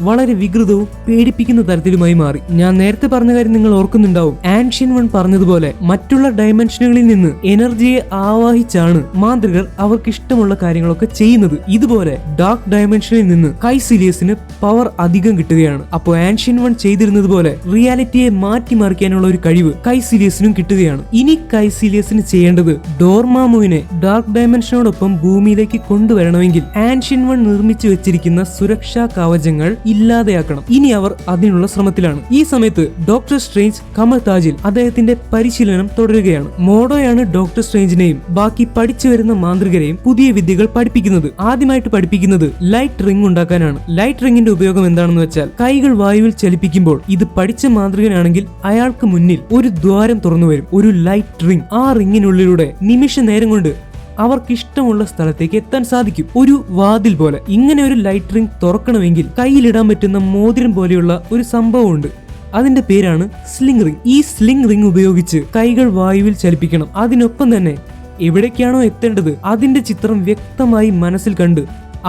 വളരെ വികൃതവും പേടിപ്പിക്കുന്ന തരത്തിലുമായി മാറി. ഞാൻ നേരത്തെ പറഞ്ഞ കാര്യം നിങ്ങൾ ഓർക്കുന്നുണ്ടാവും. ആൻഷ്യൻ വൺ പറഞ്ഞതുപോലെ മറ്റുള്ള ഡയമെൻഷനുകളിൽ നിന്ന് എനർജിയെ ആവാഹിച്ചാണ് മാന്ത്രികർ അവർക്ക് ഇഷ്ടമുള്ള കാര്യങ്ങളൊക്കെ ചെയ്യുന്നത്. ഇതുപോലെ ഡാർക്ക് ഡയമെൻഷനിൽ നിന്ന് കൈസിലിയസിന് പവർ അധികം കിട്ടുകയാണ്. അപ്പോൾ ആൻഷ്യൻ വൺ ചെയ്തിരുന്നത് പോലെ റിയാലിറ്റിയെ മാറ്റിമറിക്കാനുള്ള ഒരു കഴിവ് കൈസിലിയസിനും കിട്ടുകയാണ്. ഇനി കൈസിലിയസിന് ചെയ്യേണ്ടത് ഡോർമാമുവിനെ ഡാർക്ക് ഡയമെൻഷനോടൊപ്പം ഭൂമിയിലേക്ക് കൊണ്ടുവരണമെങ്കിൽ ആൻഷ്യൻ വൺ നിർമ്മിച്ചു വെച്ചിരിക്കുന്ന സുരക്ഷാ കവചങ്ങൾ ഇല്ലാതെയാക്കണം. ഇനി അവർ അതിനുള്ള ശ്രമത്തിലാണ്. ഈ സമയത്ത് ഡോക്ടർ സ്ട്രേഞ്ച് കമർ താജിൽ അദ്ദേഹത്തിന്റെ പരിശീലനം തുടരുകയാണ്. മോഡോയാണ് ഡോക്ടർ സ്ട്രേഞ്ചിനെയും ബാക്കി പഠിച്ചു വരുന്ന മാന്ത്രികരെയും പുതിയ വിദ്യകൾ പഠിപ്പിക്കുന്നത്. ആദ്യമായിട്ട് പഠിപ്പിക്കുന്നത് ലൈറ്റ് റിംഗ് ഉണ്ടാക്കാനാണ്. ലൈറ്റ് റിംഗിന്റെ ഉപയോഗം എന്താണെന്ന് വെച്ചാൽ കൈകൾ വായുവിൽ ചലിപ്പിക്കുമ്പോൾ ഇത് പഠിച്ച മാന്ത്രികനാണെങ്കിൽ അയാൾക്ക് മുന്നിൽ ഒരു ദ്വാരം തുറന്നു വരും, ഒരു ലൈറ്റ് റിംഗ്. ആ റിംഗിനുള്ളിലൂടെ നിമിഷ നേരം കൊണ്ട് അവർക്ക് ഇഷ്ടമുള്ള സ്ഥലത്തേക്ക് എത്താൻ സാധിക്കും, ഒരു വാതിൽ പോലെ. ഇങ്ങനെ ഒരു ലൈറ്റ് റിംഗ് തുറക്കണമെങ്കിൽ കയ്യിലിടാൻ പറ്റുന്ന മോതിരം പോലെയുള്ള ഒരു സംഭവമുണ്ട്. അതിന്റെ പേരാണ് സ്ലിംഗ് റിംഗ്. ഈ സ്ലിംഗ് റിംഗ് ഉപയോഗിച്ച് കൈകൾ വായുവിൽ ചലിപ്പിക്കണം. അതിനൊപ്പം തന്നെ എവിടേക്കാണോ എത്തേണ്ടത് അതിന്റെ ചിത്രം വ്യക്തമായി മനസ്സിൽ കണ്ട്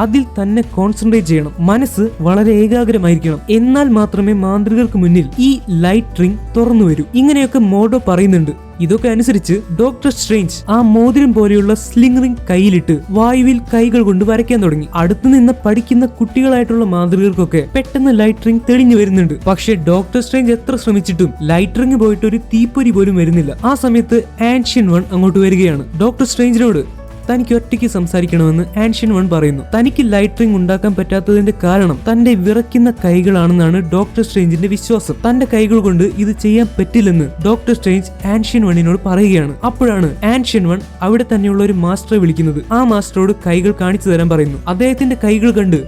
അതിൽ തന്നെ കോൺസെൻട്രേറ്റ് ചെയ്യണം. മനസ്സ് വളരെ ഏകാഗ്രമായിരിക്കണം. എന്നാൽ മാത്രമേ മാന്ത്രികർക്ക് മുന്നിൽ ഈ ലൈറ്റ് റിംഗ് തുറന്നു വരൂ. ഇങ്ങനെയൊക്കെ മോഡോ പറയുന്നുണ്ട്. ഇതൊക്കെ അനുസരിച്ച് ഡോക്ടർ സ്ട്രേഞ്ച് ആ മോതിരം പോലെയുള്ള സ്ലിംഗ് റിംഗ് കയ്യിലിട്ട് വായുവിൽ കൈകൾ കൊണ്ട് വരയ്ക്കാൻ തുടങ്ങി. അടുത്തുനിന്ന് പഠിക്കുന്ന കുട്ടികളായിട്ടുള്ള മാന്ത്രികർക്കൊക്കെ പെട്ടെന്ന് ലൈറ്റ് റിംഗ് തെളിഞ്ഞു വരുന്നുണ്ട്. പക്ഷെ ഡോക്ടർ സ്ട്രേഞ്ച് എത്ര ശ്രമിച്ചിട്ടും ലൈറ്റ് റിംഗ് പോയിട്ട് ഒരു തീപ്പൊരി പോലും വരുന്നില്ല. ആ സമയത്ത് ആൻഷ്യൻ വൺ അങ്ങോട്ട് വരികയാണ്. ഡോക്ടർ സ്ട്രേഞ്ചിനോട് തനിക്ക് ഒറ്റയ്ക്ക് സംസാരിക്കണമെന്ന് ആൻഷ്യൻ വൺ പറയുന്നു. തനിക്ക് ലൈറ്റ് റിംഗ് ഉണ്ടാക്കാൻ പറ്റാത്തതിന്റെ കാരണം തന്റെ വിറയ്ക്കുന്ന കൈകളാണെന്നാണ് ഡോക്ടർ സ്ട്രേഞ്ചിന്റെ വിശ്വാസം. തന്റെ കൈകൾ കൊണ്ട് ഇത് ചെയ്യാൻ പറ്റില്ലെന്ന് ഡോക്ടർ സ്ട്രേഞ്ച് ആൻഷ്യൻ വണ്ണിനോട് പറയുകയാണ്. അപ്പോഴാണ് ആൻഷ്യൻ വൺ അവിടെ തന്നെയുള്ള ഒരു മാസ്റ്ററെ വിളിക്കുന്നത്. ആ മാസ്റ്ററോട് കൈകൾ കാണിച്ചു തരാൻ പറയുന്നു. അദ്ദേഹത്തിന്റെ കൈകൾ കണ്ട്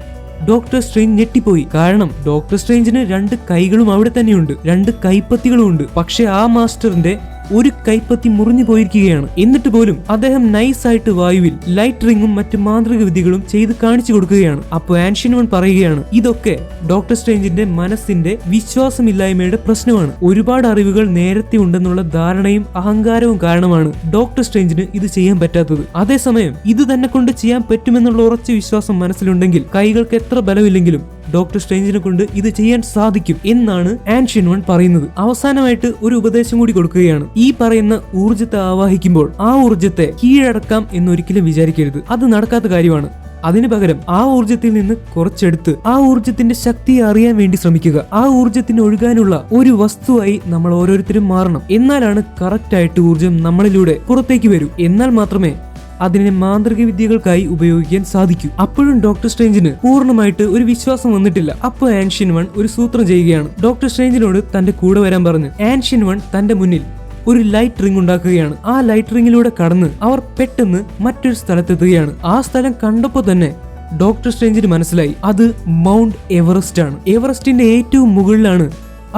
ഡോക്ടർ സ്ട്രേഞ്ച് ഞെട്ടിപ്പോയി. കാരണം ഡോക്ടർ സ്ട്രേഞ്ചിന് 2 കൈകളും അവിടെ തന്നെയുണ്ട്, 2 കൈപ്പത്തികളും ഉണ്ട്. പക്ഷെ ആ മാസ്റ്ററിന്റെ ഒരു കൈപ്പത്തി മുറിഞ്ഞു പോയിരിക്കുകയാണ്. എന്നിട്ട് പോലും അദ്ദേഹം നൈസായിട്ട് വായുവിൽ ലൈറ്റ് റിംഗും മറ്റു മാന്ത്രിക വിദ്യകളും ചെയ്ത് കാണിച്ചു കൊടുക്കുകയാണ്. അപ്പോൾ ആൻഷ്യൻ വൺ പറയുകയാണ്, ഇതൊക്കെ ഡോക്ടർ സ്ട്രേഞ്ചിന്റെ മനസ്സിന്റെ വിശ്വാസമില്ലായ്മയുടെ പ്രശ്നമാണ്. ഒരുപാട് അറിവുകൾ നേരത്തെ ഉണ്ടെന്നുള്ള ധാരണയും അഹങ്കാരവും കാരണമാണ് ഡോക്ടർ സ്ട്രേഞ്ചിന് ഇത് ചെയ്യാൻ പറ്റാത്തത്. അതേസമയം ഇത് തന്നെ കൊണ്ട് ചെയ്യാൻ പറ്റുമെന്നുള്ള ഉറച്ച വിശ്വാസം മനസ്സിലുണ്ടെങ്കിൽ കൈകൾക്ക് എത്ര ബലമില്ലെങ്കിലും ഡോക്ടർ സ്ട്രേഞ്ചിനെ കൊണ്ട് ഇത് ചെയ്യാൻ സാധിക്കും എന്നാണ് ആൻഷ്യൻ വൺ പറയുന്നത്. അവസാനമായിട്ട് ഒരു ഉപദേശം കൂടി കൊടുക്കുകയാണ്. ഈ പറയുന്ന ഊർജ്ജത്തെ ആവാഹിക്കുമ്പോൾ ആ ഊർജ്ജത്തെ കീഴടക്കാം എന്നൊരിക്കലും വിചാരിക്കരുത്. അത് നടക്കാത്ത കാര്യമാണ്. അതിനു പകരം ആ ഊർജ്ജത്തിൽ നിന്ന് കുറച്ചെടുത്ത് ആ ഊർജ്ജത്തിന്റെ ശക്തിയെ അറിയാൻ വേണ്ടി ശ്രമിക്കുക. ആ ഊർജ്ജത്തിന് ഒഴുകാനുള്ള ഒരു വസ്തുവായി നമ്മൾ ഓരോരുത്തരും മാറണം. എന്നാലാണ് കറക്റ്റ് ആയിട്ട് ഊർജ്ജം നമ്മളിലൂടെ പുറത്തേക്ക് വരൂ. എന്നാൽ മാത്രമേ അതിനെ മാന്ത്രിക വിദ്യകൾക്കായി ഉപയോഗിക്കാൻ സാധിക്കൂ. അപ്പോഴും ഡോക്ടർ സ്ട്രേഞ്ചിന് പൂർണ്ണമായിട്ട് ഒരു വിശ്വാസം വന്നിട്ടില്ല. അപ്പോൾ ആൻഷ്യൻ വൺ ഒരു സൂത്രം ചെയ്യുകയാണ്. ഡോക്ടർ സ്ട്രേഞ്ചിനോട് തന്റെ കൂടെ വരാൻ പറഞ്ഞ് ആൻഷ്യൻ വൺ തന്റെ മുന്നിൽ ഒരു ലൈറ്റ് റിംഗ് ഉണ്ടാക്കുകയാണ്. ആ ലൈറ്റ് റിംഗിലൂടെ കടന്ന് അവർ പെട്ടെന്ന് മറ്റൊരു സ്ഥലത്തെത്തുകയാണ്. ആ സ്ഥലം കണ്ടപ്പോൾ തന്നെ ഡോക്ടർ സ്ട്രേഞ്ചിന് മനസ്സിലായി അത് മൗണ്ട് എവറസ്റ്റ് ആണ്. എവറസ്റ്റിന്റെ ഏറ്റവും മുകളിലാണ്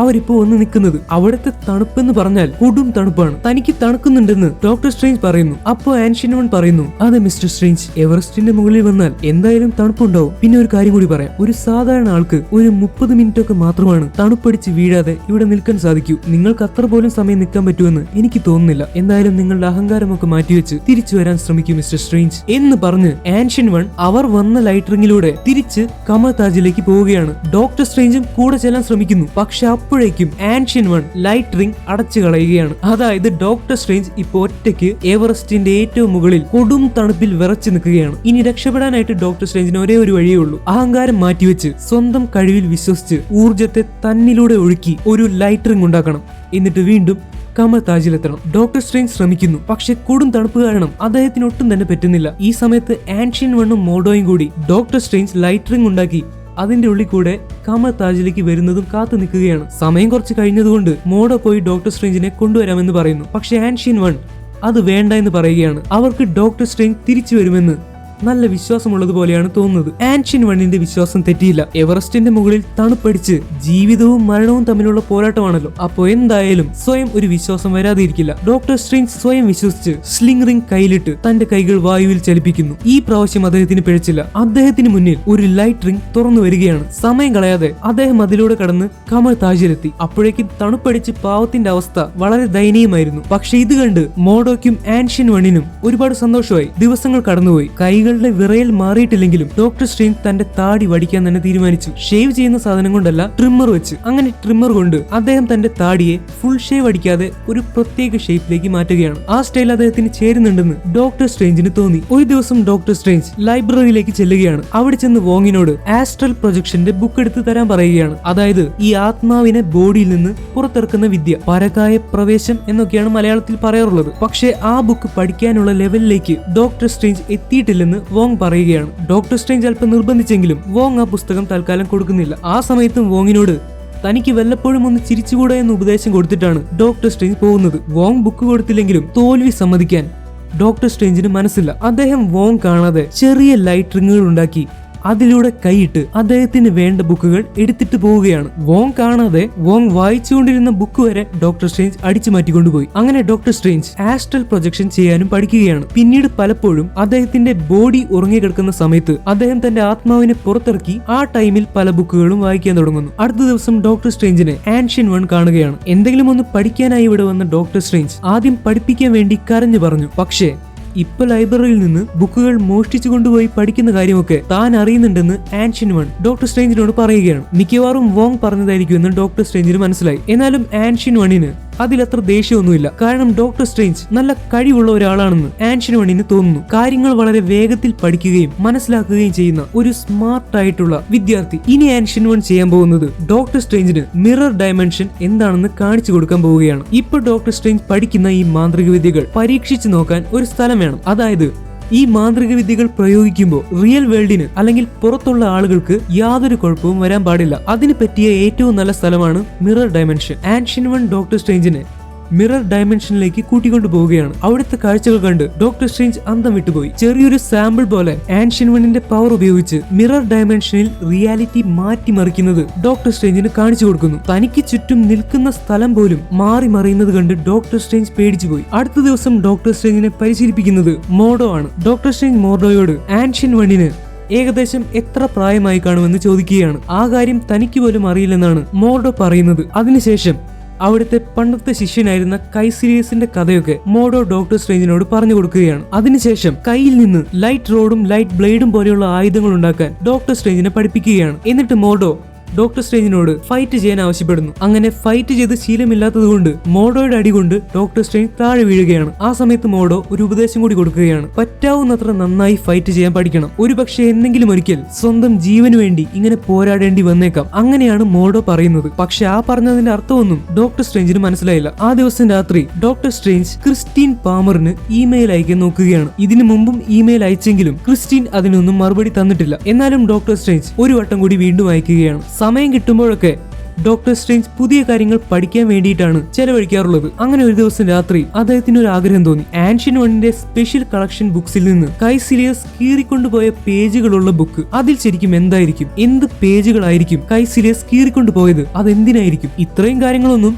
അവരിപ്പോ വന്ന് നിൽക്കുന്നത്. അവിടുത്തെ തണുപ്പെന്ന് പറഞ്ഞാൽ കൊടും തണുപ്പാണ്. തനിക്ക് തണുക്കുന്നുണ്ടെന്ന് ഡോക്ടർ സ്ട്രേഞ്ച് പറയുന്നു. അപ്പോ ആൻഷ്യൻ വൺ പറയുന്നു, അതെ മിസ്റ്റർ സ്ട്രേഞ്ച്, എവറസ്റ്റിന്റെ മുകളിൽ വന്നാൽ എന്തായാലും തണുപ്പുണ്ടാവും. പിന്നെ ഒരു കാര്യം കൂടി പറയാം, ഒരു സാധാരണ ആൾക്ക് ഒരു 30 മിനിറ്റ് ഒക്കെ മാത്രമാണ് തണുപ്പടിച്ച് വീഴാതെ ഇവിടെ നിൽക്കാൻ സാധിക്കൂ. നിങ്ങൾക്ക് അത്ര പോലും സമയം നിൽക്കാൻ പറ്റുമെന്ന് എനിക്ക് തോന്നുന്നില്ല. എന്തായാലും നിങ്ങളുടെ അഹങ്കാരമൊക്കെ മാറ്റിവെച്ച് തിരിച്ചു വരാൻ ശ്രമിക്കും മിസ്റ്റർ സ്ട്രേഞ്ച് എന്ന് പറഞ്ഞ് ആൻഷ്യൻ വൺ അവർ വന്ന ലൈറ്റ് റിംഗിലൂടെ തിരിച്ച് കമർ താജിലേക്ക് പോവുകയാണ്. ഡോക്ടർ സ്ട്രേഞ്ചും കൂടെ ചെല്ലാൻ ശ്രമിക്കുന്നു. പക്ഷെ അപ്പോഴേക്കും ആൻഷ്യൻ വൺ ലൈറ്റ് റിംഗ് അടച്ചു കളയുകയാണ്. അതായത് ഡോക്ടർ സ്ട്രേഞ്ച് ഇപ്പൊ ഒറ്റയ്ക്ക് എവറസ്റ്റിന്റെ ഏറ്റവും മുകളിൽ കൊടും തണുപ്പിൽ വിറച്ചു നിൽക്കുകയാണ്. ഇനി രക്ഷപ്പെടാനായിട്ട് ഡോക്ടർ സ്ട്രേഞ്ചിന് ഒരേ ഒരു വഴിയേ ഉള്ളൂ. അഹങ്കാരം മാറ്റിവെച്ച് സ്വന്തം കഴിവിൽ വിശ്വസിച്ച് ഊർജ്ജത്തെ തന്നിലൂടെ ഒഴുക്കി ഒരു ലൈറ്റ് റിംഗ് ഉണ്ടാക്കണം. എന്നിട്ട് വീണ്ടും കമർ താജിലെത്തണം. ഡോക്ടർ സ്ട്രേഞ്ച് ശ്രമിക്കുന്നു. പക്ഷെ കൊടും തണുപ്പ് കാരണം അദ്ദേഹത്തിന് ഒട്ടും തന്നെ പറ്റുന്നില്ല. ഈ സമയത്ത് ആൻഷ്യൻ വണ്ണും മോഡോയും കൂടി ഡോക്ടർ സ്ട്രേഞ്ച് ലൈറ്റ് റിംഗ് ഉണ്ടാക്കി അതിന്റെ ഉള്ളിൽ കൂടെ കമർ താജിലേക്ക് വരുന്നതും കാത്തു നിൽക്കുകയാണ്. സമയം കുറച്ച് കഴിഞ്ഞതുകൊണ്ട് മോഡോ പോയി ഡോക്ടർ സ്ട്രേഞ്ചിനെ കൊണ്ടുവരാമെന്ന് പറയുന്നു. പക്ഷെ ആൻഷ്യൻ വൺ അത് വേണ്ട എന്ന് പറയുകയാണ്. അവർക്ക് ഡോക്ടർ സ്ട്രേഞ്ച് തിരിച്ചു വരുമെന്ന് നല്ല വിശ്വാസമുള്ളതുപോലെയാണ് തോന്നുന്നത്. ആൻഷ്യൻ വണ്ണിന്റെ വിശ്വാസം തെറ്റിയില്ല. എവറസ്റ്റിന്റെ മുകളിൽ തണുപ്പടിച്ച് ജീവിതവും മരണവും തമ്മിലുള്ള പോരാട്ടമാണല്ലോ. അപ്പോ എന്തായാലും സ്വയം ഒരു വിശ്വാസം വരാതിരിക്കില്ല. ഡോക്ടർ സ്ട്രേഞ്ച് സ്വയം വിശ്വസിച്ച് സ്ലിംഗ് റിംഗ് കയ്യിലിട്ട് തന്റെ കൈകൾ വായുവിൽ ചലിപ്പിക്കുന്നു. ഈ പ്രാവശ്യം അദ്ദേഹത്തിന് പിഴച്ചില്ല. അദ്ദേഹത്തിന് മുന്നിൽ ഒരു ലൈറ്റ് റിംഗ് തുറന്നു വരികയാണ്. സമയം കളയാതെ അദ്ദേഹം അതിലൂടെ കടന്ന് കമർ താജിലെത്തി. അപ്പോഴേക്കും തണുപ്പടിച്ച് പാവത്തിന്റെ അവസ്ഥ വളരെ ദയനീയമായിരുന്നു. പക്ഷെ ഇത് കണ്ട് മോഡോയ്ക്കും ആൻഷ്യൻ വണ്ണിനും ഒരുപാട് സന്തോഷമായി. ദിവസങ്ങൾ കടന്നുപോയി. കൈകൾ വിറയൽ മാറിയിട്ടില്ലെങ്കിലും ഡോക്ടർ സ്ട്രേഞ്ച് തന്റെ താടി വടിക്കാൻ തന്നെ തീരുമാനിച്ചു. ഷേവ് ചെയ്യുന്ന സാധനം കൊണ്ടല്ല, ട്രിമ്മർ വെച്ച്. അങ്ങനെ ട്രിമ്മർ കൊണ്ട് അദ്ദേഹം തന്റെ താടിയെ ഫുൾ ഷേവ് അടിക്കാതെ ഒരു പ്രത്യേക ഷേപ്പിലേക്ക് മാറ്റുകയാണ്. ആ സ്റ്റൈൽ അദ്ദേഹത്തിന് ചേരുന്നുണ്ടെന്ന് ഡോക്ടർ സ്ട്രേഞ്ചിന് തോന്നി. ഒരു ദിവസം ഡോക്ടർ സ്ട്രേഞ്ച് ലൈബ്രറിയിലേക്ക് ചെല്ലുകയാണ്. അവിടെ ചെന്ന് വോങ്ങിനോട് ആസ്ട്രൽ പ്രൊജക്ഷന്റെ ബുക്ക് എടുത്ത് തരാൻ പറയുകയാണ്. അതായത് ഈ ആത്മാവിനെ ബോഡിയിൽ നിന്ന് പുറത്തിറക്കുന്ന വിദ്യ, പരകായ പ്രവേശം എന്നൊക്കെയാണ് മലയാളത്തിൽ പറയാറുള്ളത്. പക്ഷേ ആ ബുക്ക് പഠിക്കാനുള്ള ലെവലിലേക്ക് ഡോക്ടർ സ്ട്രേഞ്ച് എത്തിയിട്ടില്ലെന്ന് എന്ന് വോങ് പറയുകയാണ്. ഡോക്ടർ സ്ട്രേഞ്ച് അല്പം നിർബന്ധിച്ചെങ്കിലും വോങ് ആ പുസ്തകം തൽക്കാലം കൊടുക്കുന്നില്ല. ആ സമയത്തും വോങ്ങിനോട് തനിക്ക് വല്ലപ്പോഴും ഒന്ന് ചിരിച്ചുകൂടെ എന്ന് ഉപദേശം കൊടുത്തിട്ടാണ് ഡോക്ടർ സ്ട്രേഞ്ച് പോകുന്നത്. വോങ് ബുക്ക് കൊടുത്തില്ലെങ്കിലും തോൽവി സമ്മതിക്കാൻ ഡോക്ടർ സ്ട്രേഞ്ചിന് മനസ്സില്ല. അദ്ദേഹം വോങ് കാണാതെ ചെറിയ ലൈറ്റ് റിങ്ങുകൾ ഉണ്ടാക്കി അതിലൂടെ കൈയിട്ട് അദ്ദേഹത്തിന് വേണ്ട ബുക്കുകൾ എടുത്തിട്ട് പോവുകയാണ്. വോങ് കാണാതെ വോങ് വായിച്ചുകൊണ്ടിരുന്ന ബുക്ക് വരെ ഡോക്ടർ സ്ട്രേഞ്ച് അടിച്ചു മാറ്റിക്കൊണ്ടുപോയി. അങ്ങനെ ഡോക്ടർ സ്ട്രേഞ്ച് ആസ്ട്രൽ പ്രൊജക്ഷൻ ചെയ്യാനും പഠിക്കുകയാണ്. പിന്നീട് പലപ്പോഴും അദ്ദേഹത്തിന്റെ ബോഡി ഉറങ്ങിക്കിടക്കുന്ന സമയത്ത് അദ്ദേഹം തന്റെ ആത്മാവിനെ പുറത്തിറക്കി ആ ടൈമിൽ പല ബുക്കുകളും വായിക്കാൻ തുടങ്ങുന്നു. അടുത്ത ദിവസം ഡോക്ടർ സ്ട്രേഞ്ചിനെ ആൻഷ്യൻ വൺ കാണുകയാണ്. എന്തെങ്കിലും ഒന്ന് പഠിക്കാനായി ഇവിടെ വന്ന ഡോക്ടർ സ്ട്രേഞ്ച് ആദ്യം പഠിപ്പിക്കാൻ വേണ്ടി കരഞ്ഞു പറഞ്ഞു. പക്ഷേ ഇപ്പൊ ലൈബ്രറിയിൽ നിന്ന് ബുക്കുകൾ മോഷ്ടിച്ചു കൊണ്ടുപോയി പഠിക്കുന്ന കാര്യമൊക്കെ താൻ അറിയുന്നുണ്ടെന്ന് ആൻഷ്യൻ വൺ ഡോക്ടർ സ്ട്രേഞ്ചിനോട് പറയുകയാണ്. മിക്കവാറും വോങ് പറഞ്ഞതായിരിക്കുമെന്ന് ഡോക്ടർ സ്ട്രേഞ്ചിന് മനസ്സിലായി. എന്നാലും ആൻഷ്യൻ വണ്ണിന് അതിലത്ര ദേഷ്യമൊന്നുമില്ല. കാരണം ഡോക്ടർ സ്ട്രേഞ്ച് നല്ല കഴിവുള്ള ഒരാളാണെന്ന് ആൻഷ്യൻ വണ്ണിന് തോന്നുന്നു. കാര്യങ്ങൾ വളരെ വേഗത്തിൽ പഠിക്കുകയും മനസ്സിലാക്കുകയും ചെയ്യുന്ന ഒരു സ്മാർട്ട് ആയിട്ടുള്ള വിദ്യാർത്ഥി. ഇനി ആൻഷ്യൻ വൺ ചെയ്യാൻ പോകുന്നത് ഡോക്ടർ സ്ട്രേഞ്ചിന് മിറർ ഡയമെൻഷൻ എന്താണെന്ന് കാണിച്ചു കൊടുക്കാൻ പോവുകയാണ്. ഇപ്പൊ ഡോക്ടർ സ്ട്രേഞ്ച് പഠിക്കുന്ന ഈ മാന്ത്രിക വിദ്യകൾ പരീക്ഷിച്ചു നോക്കാൻ ഒരു സ്ഥലം വേണം. അതായത് ഈ മാന്ത്രിക വിദ്യകൾ പ്രയോഗിക്കുമ്പോൾ റിയൽ വേൾഡിന് അല്ലെങ്കിൽ പുറത്തുള്ള ആളുകൾക്ക് യാതൊരു കുഴപ്പവും വരാൻ പാടില്ല. അതിന് പറ്റിയ ഏറ്റവും നല്ല സ്ഥലമാണ് mirror dimension. Ancient One doctor സ്ട്രേഞ്ചിനെ മിറർ ഡയമെൻഷനിലേക്ക് കൂട്ടിക്കൊണ്ടു പോവുകയാണ്. അവിടുത്തെ കാഴ്ചകൾ കണ്ട് ഡോക്ടർ സ്ട്രേഞ്ച് അന്തം വിട്ടുപോയി. ചെറിയൊരു സാമ്പിൾ പോലെ ആൻഷ്യൻ വണ്ണിന്റെ പവർ ഉപയോഗിച്ച് മിറർ ഡയമെൻഷനിൽ റിയാലിറ്റി മാറ്റിമറിക്കുന്നത് ഡോക്ടർ സ്ട്രേഞ്ചിന് കാണിച്ചു കൊടുക്കുന്നു. തനിക്ക് ചുറ്റും നിൽക്കുന്ന സ്ഥലം പോലും മാറി മറിയുന്നത് കണ്ട് ഡോക്ടർ സ്ട്രേഞ്ച് പേടിച്ചു പോയി. അടുത്ത ദിവസം ഡോക്ടർ സ്ട്രേഞ്ചിനെ പരിശീലിപ്പിക്കുന്നത് മോഡോ ആണ്. ഡോക്ടർ സ്ട്രേഞ്ച് മോഡോയോട് ആൻഷ്യൻ വണ്ണിന് ഏകദേശം എത്ര പ്രായമായി കാണുമെന്ന് ചോദിക്കുകയാണ്. ആ കാര്യം തനിക്ക് പോലും അറിയില്ലെന്നാണ് മോഡോ പറയുന്നത്. അതിനുശേഷം അവിടുത്തെ പണ്ടത്തെ ശിഷ്യനായിരുന്ന കൈസിരിയസിന്റെ കഥയൊക്കെ മോഡോ ഡോക്ടർ സ്ട്രേഞ്ചിനോട് പറഞ്ഞു കൊടുക്കുകയാണ്. അതിനുശേഷം കയ്യിൽ നിന്ന് ലൈറ്റ് റോഡും ലൈറ്റ് ബ്ലേഡും പോലെയുള്ള ആയുധങ്ങൾ ഉണ്ടാക്കാൻ ഡോക്ടർ സ്ട്രേഞ്ചിനെ പഠിപ്പിക്കുകയാണ്. എന്നിട്ട് മോഡോ ഡോക്ടർ സ്ട്രേഞ്ചിനോട് ഫൈറ്റ് ചെയ്യാൻ ആവശ്യപ്പെടുന്നു. അങ്ങനെ ഫൈറ്റ് ചെയ്ത് ശീലമില്ലാത്തത് കൊണ്ട് മോഡോയുടെ അടി കൊണ്ട് ഡോക്ടർ സ്ട്രേഞ്ച് താഴെ വീഴുകയാണ്. ആ സമയത്ത് മോഡോ ഒരു ഉപദേശം കൂടി കൊടുക്കുകയാണ്. പറ്റാവുന്നത്ര നന്നായി ഫൈറ്റ് ചെയ്യാൻ പഠിക്കണം. ഒരുപക്ഷെ എന്തെങ്കിലും ഒരിക്കൽ സ്വന്തം ജീവന് വേണ്ടി ഇങ്ങനെ പോരാടേണ്ടി വന്നേക്കാം. അങ്ങനെയാണ് മോഡോ പറയുന്നത്. പക്ഷെ ആ പറഞ്ഞതിന്റെ അർത്ഥമൊന്നും ഡോക്ടർ സ്ട്രേഞ്ചിന് മനസ്സിലായില്ല. ആ ദിവസം രാത്രി ഡോക്ടർ സ്ട്രേഞ്ച് ക്രിസ്റ്റീൻ പാമറിന് ഇമെയിൽ അയക്കാൻ നോക്കുകയാണ്. ഇതിനു മുമ്പും ഇമെയിൽ അയച്ചെങ്കിലും ക്രിസ്റ്റീൻ അതിനൊന്നും മറുപടി തന്നിട്ടില്ല. എന്നാലും ഡോക്ടർ സ്ട്രേഞ്ച് ഒരു വട്ടം കൂടി വീണ്ടും അയക്കുകയാണ്. സമയം കിട്ടുമ്പോഴൊക്കെ ഡോക്ടർ സ്ട്രേഞ്ച് പുതിയ കാര്യങ്ങൾ പഠിക്കാൻ വേണ്ടിയിട്ടാണ് ചെലവഴിക്കാറുള്ളത്. അങ്ങനെ ഒരു ദിവസം രാത്രി അദ്ദേഹത്തിന് ഒരു ആഗ്രഹം തോന്നി. ആൻഷ്യൻ വണ്ണിന്റെ സ്പെഷ്യൽ കളക്ഷൻ ബുക്സിൽ നിന്ന് കൈസിലിയസ് കീറിക്കൊണ്ടുപോയ പേജുകളുള്ള ബുക്ക്. അതിൽ ശരിക്കും എന്തായിരിക്കും, എന്ത് പേജുകളായിരിക്കും കൈസിലിയസ് കീറിക്കൊണ്ടുപോയത്, അതെന്തിനായിരിക്കും? ഇത്രയും കാര്യങ്ങളൊന്നും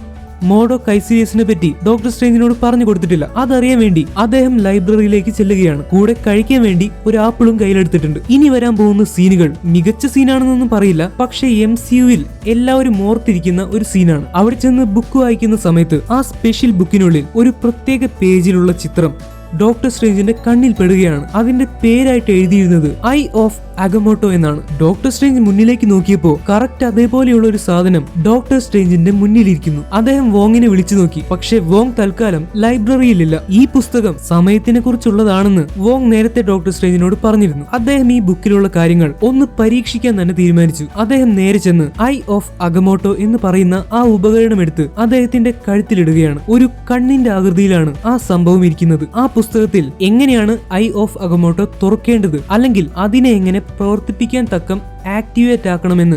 മോഡോ കൈസിരിയസിനെ പറ്റി ഡോക്ടർ സ്ട്രേഞ്ചിനോട് പറഞ്ഞു കൊടുത്തിട്ടില്ല. അതറിയാൻ വേണ്ടി അദ്ദേഹം ലൈബ്രറിയിലേക്ക് ചെല്ലുകയാണ്. കൂടെ കഴിക്കാൻ വേണ്ടി ഒരു ആപ്പിളും കയ്യിലെടുത്തിട്ടുണ്ട്. ഇനി വരാൻ പോകുന്ന സീനുകൾ മികച്ച സീനാണെന്നൊന്നും പറയില്ല, പക്ഷെ MCUവിൽ എല്ലാവരും ഓർത്തിരിക്കുന്ന ഒരു സീനാണ്. അവിടെ ചെന്ന് ബുക്ക് വായിക്കുന്ന സമയത്ത് ആ സ്പെഷ്യൽ ബുക്കിനുള്ളിൽ ഒരു പ്രത്യേക പേജിലുള്ള ചിത്രം ഡോക്ടർ സ്ട്രേഞ്ചിന്റെ കണ്ണിൽ പെടുകയാണ്. അതിന്റെ പേരായിട്ട് എഴുതിയിരുന്നത് ഐ ഓഫ് അഗമോട്ടോ എന്നാണ്. ഡോക്ടർ സ്ട്രേഞ്ച് മുന്നിലേക്ക് നോക്കിയപ്പോ കറക്റ്റ് അതേപോലെയുള്ള ഒരു സാധനം ഡോക്ടർ സ്ട്രേഞ്ചിന്റെ മുന്നിലിരിക്കുന്നു. അദ്ദേഹം വോങ്ങിനെ വിളിച്ചു നോക്കി. പക്ഷെ വോങ് തൽക്കാലം ലൈബ്രറിയിലില്ല. ഈ പുസ്തകം സമയത്തിനെ കുറിച്ചുള്ളതാണെന്ന് വോങ് നേരത്തെ ഡോക്ടർ സ്ട്രേഞ്ചിനോട് പറഞ്ഞിരുന്നു. അദ്ദേഹം ഈ ബുക്കിലുള്ള കാര്യങ്ങൾ ഒന്ന് പരീക്ഷിക്കാൻ തന്നെ തീരുമാനിച്ചു. അദ്ദേഹം നേരെ ചെന്ന് ഐ ഓഫ് അഗമോട്ടോ എന്ന് പറയുന്ന ആ ഉപകരണം എടുത്ത് അദ്ദേഹത്തിന്റെ കഴുത്തിലിടുകയാണ്. ഒരു കണ്ണിന്റെ ആകൃതിയിലാണ് ആ സംഭവം ഇരിക്കുന്നത്. ആ പുസ്തകത്തിൽ എങ്ങനെയാണ് ഐ ഓഫ് അഗമോട്ടോ തുറക്കേണ്ടത്, അല്ലെങ്കിൽ അതിനെ എങ്ങനെ പ്രവർത്തിപ്പിക്കാൻ തക്കം ആക്ടിവേറ്റ് ആക്കണമെന്ന്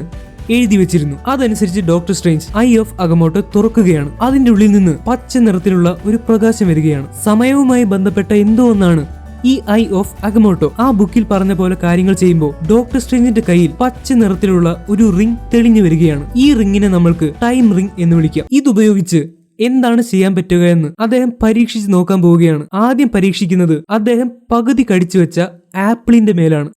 എഴുതി വെച്ചിരുന്നു. അതനുസരിച്ച് ഡോക്ടർ സ്ട്രേഞ്ച് ഐ ഓഫ് അഗമോട്ടോ തുറക്കുകയാണ്. അതിന്റെ ഉള്ളിൽ നിന്ന് പച്ച നിറത്തിലുള്ള ഒരു പ്രകാശം വരികയാണ്. സമയവുമായി ബന്ധപ്പെട്ട എന്തോ ഒന്നാണ് ഈ ഐ ഓഫ് അഗമോട്ടോ. ആ ബുക്കിൽ പറഞ്ഞ പോലെ കാര്യങ്ങൾ ചെയ്യുമ്പോൾ ഡോക്ടർ സ്ട്രേഞ്ചിന്റെ കയ്യിൽ പച്ച നിറത്തിലുള്ള ഒരു റിംഗ് തെളിഞ്ഞു വരികയാണ്. ഈ റിംഗിനെ നമ്മൾക്ക് ടൈം റിംഗ് എന്ന് വിളിക്കാം. ഇതുപയോഗിച്ച് എന്താണ് ചെയ്യാൻ പറ്റുക എന്ന് അദ്ദേഹം പരീക്ഷിച്ച് നോക്കാൻ പോവുകയാണ്. ആദ്യം പരീക്ഷിക്കുന്നത് അദ്ദേഹം പകുതി കടിച്ചു വെച്ച ആപ്പിളിന്റെ മേലാണ്.